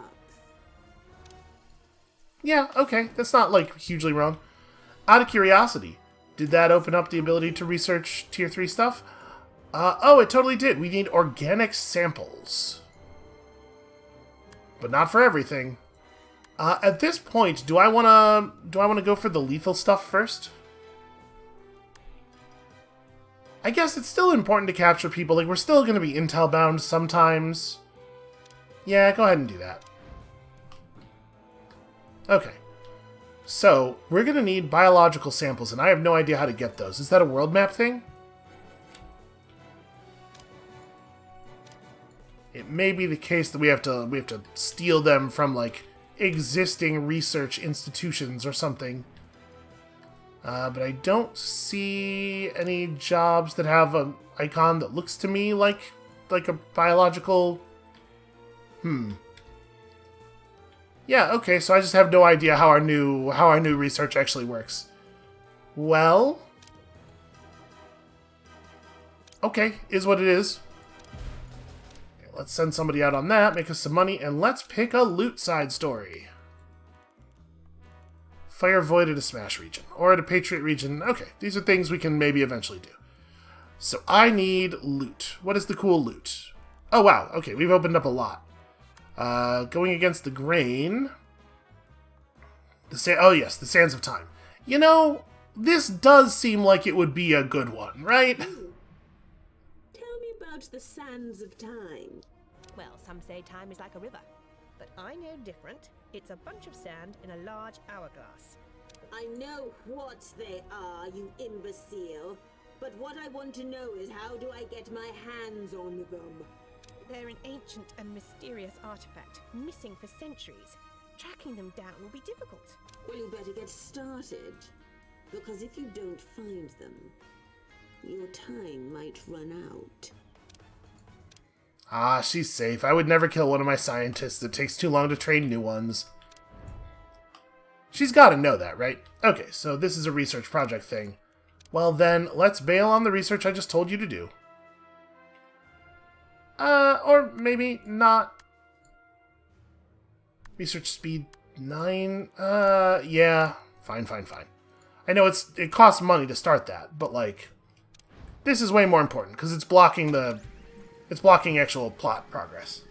Yeah, okay. That's not, like, hugely wrong. Out of curiosity, did that open up the ability to research Tier 3 stuff? Oh, it totally did. We need organic samples. But not for everything. At this point, do I wanna go for the lethal stuff first? I guess it's still important to capture people. Like, we're still gonna be intel bound sometimes. Yeah, go ahead and do that. Okay. So, we're gonna need biological samples, and I have no idea how to get those. Is that a world map thing? It may be the case that we have to steal them from, like, existing research institutions or something. But I don't see any jobs that have an icon that looks to me like a biological... Yeah, okay, so I just have no idea how our new research actually works. Well... Okay, is what it is. Okay, let's send somebody out on that, make us some money, and let's pick a loot side story. Fire Void at a Smash region, or at a Patriot region. Okay, these are things we can maybe eventually do. So I need loot. What is the cool loot? Oh wow, okay, we've opened up a lot. Going against the grain. Oh yes, the Sands of Time. You know, this does seem like it would be a good one, right? Tell me about the sands of time. Well, some say time is like a river, but I know different. It's a bunch of sand in a large hourglass. I know what they are, you imbecile. But what I want to know is how do I get my hands on them? They're an ancient and mysterious artifact, missing for centuries. Tracking them down will be difficult. Well, you better get started. Because if you don't find them, your time might run out. Ah, she's safe. I would never kill one of my scientists. It takes too long to train new ones. She's got to know that, right? Okay, so this is a research project thing. Well then, let's bail on the research I just told you to do. Or maybe not. Research speed 9? Yeah. Fine. I know it costs money to start that, but like, this is way more important, because it's blocking actual plot progress.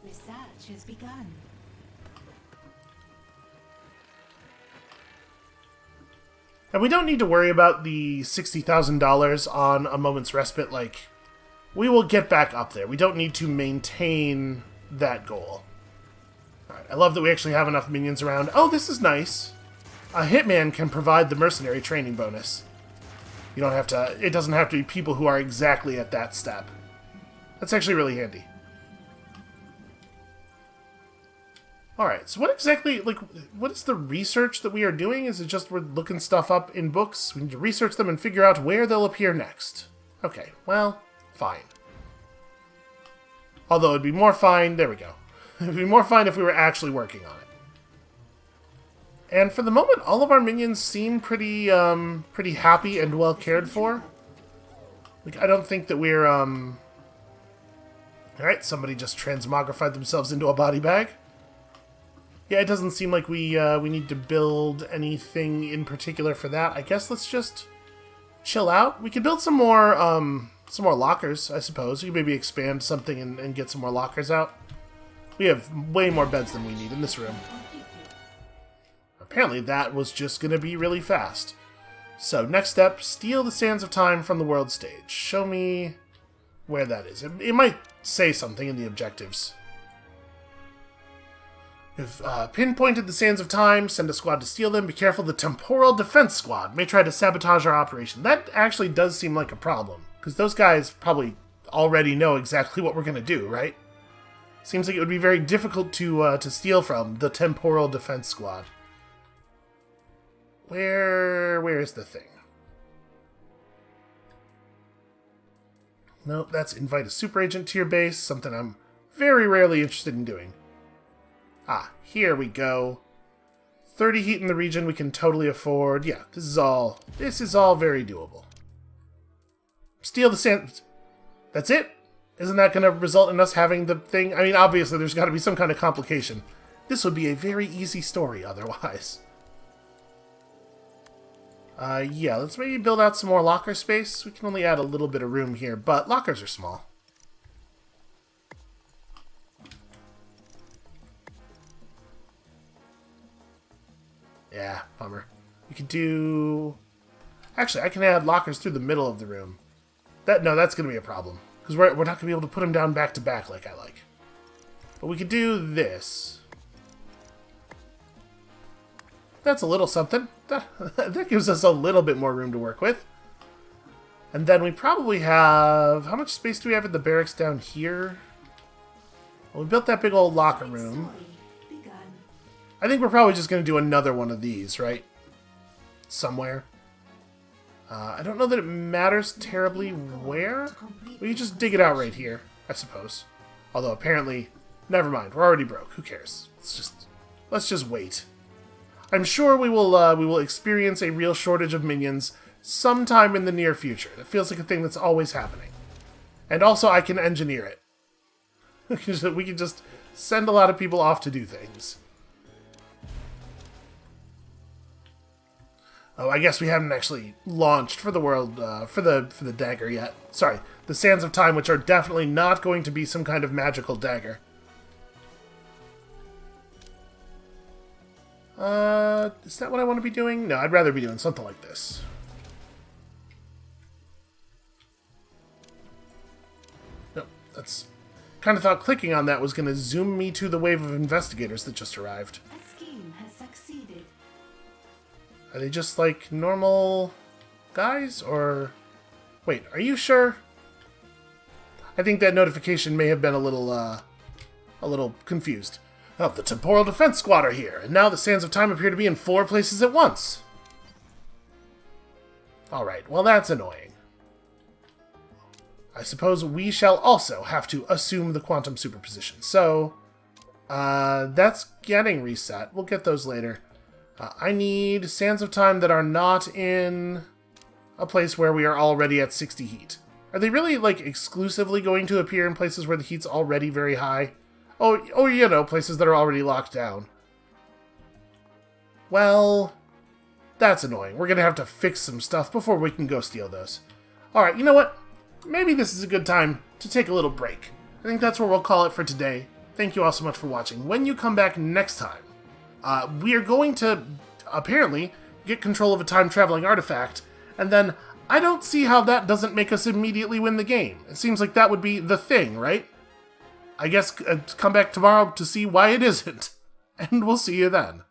Research has begun. And we don't need to worry about the $60,000 on a moment's respite. Like, we will get back up there. We don't need to maintain that goal. Alright, I love that we actually have enough minions around. Oh, this is nice. A hitman can provide the mercenary training bonus. You don't have to... It doesn't have to be people who are exactly at that step. That's actually really handy. Alright, so what exactly... Like, what is the research that we are doing? Is it just we're looking stuff up in books? We need to research them and figure out where they'll appear next. Okay, well, fine. Although it'd be more fine... There we go. It'd be more fine if we were actually working on it. And for the moment, all of our minions seem pretty happy and well cared for. Like, I don't think that we're, Alright, somebody just transmogrified themselves into a body bag. Yeah, it doesn't seem like we need to build anything in particular for that. I guess let's just chill out. We could build some more lockers, I suppose. We could maybe expand something and get some more lockers out. We have way more beds than we need in this room. Apparently that was just going to be really fast. So, next step, steal the Sands of Time from the world stage. Show me where that is. It might say something in the objectives. We've pinpointed the Sands of Time, send a squad to steal them. Be careful, the Temporal Defense Squad may try to sabotage our operation. That actually does seem like a problem, because those guys probably already know exactly what we're going to do, right? Seems like it would be very difficult to steal from the Temporal Defense Squad. Where is the thing? Nope, that's invite a super agent to your base, something I'm very rarely interested in doing. Ah, here we go. 30 heat in the region we can totally afford. Yeah, this is all very doable. Steal the sand. That's it? Isn't that going to result in us having the thing? I mean, obviously there's got to be some kind of complication. This would be a very easy story otherwise. Yeah, let's maybe build out some more locker space. We can only add a little bit of room here, but lockers are small. Yeah, bummer. We could do... Actually, I can add lockers through the middle of the room. No, that's going to be a problem. Because we're not going to be able to put them down back to back like I like. But we could do this. That's a little something. That gives us a little bit more room to work with. And then we probably have... How much space do we have in the barracks down here? Well, we built that big old locker room. I think we're probably just going to do another one of these, right? Somewhere. I don't know that it matters terribly where. We can just dig it out right here, I suppose. Although apparently... Never mind, we're already broke. Who cares? Let's just wait. I'm sure we will experience a real shortage of minions sometime in the near future. That feels like a thing that's always happening. And also, I can engineer it. We can just send a lot of people off to do things. Oh, I guess we haven't actually launched for the world, for the dagger yet. Sorry, the Sands of Time, which are definitely not going to be some kind of magical dagger. Is that what I want to be doing? No, I'd rather be doing something like this. Nope, that's... Kind of thought clicking on that was going to zoom me to the wave of investigators that just arrived. A scheme has succeeded. Are they just like normal guys, or... Wait, are you sure? I think that notification may have been a little confused. Oh, the Temporal Defense Squad are here, and now the Sands of Time appear to be in 4 places at once. Alright, well that's annoying. I suppose we shall also have to assume the quantum superposition. So, that's getting reset. We'll get those later. I need sands of time that are not in a place where we are already at 60 heat. Are they really, like, exclusively going to appear in places where the heat's already very high? Oh, you know, places that are already locked down. Well, that's annoying. We're gonna have to fix some stuff before we can go steal those. Alright, you know what? Maybe this is a good time to take a little break. I think that's where we'll call it for today. Thank you all so much for watching. When you come back next time, we are going to, apparently, get control of a time-traveling artifact, and then I don't see how that doesn't make us immediately win the game. It seems like that would be the thing, right? I guess come back tomorrow to see why it isn't. And we'll see you then.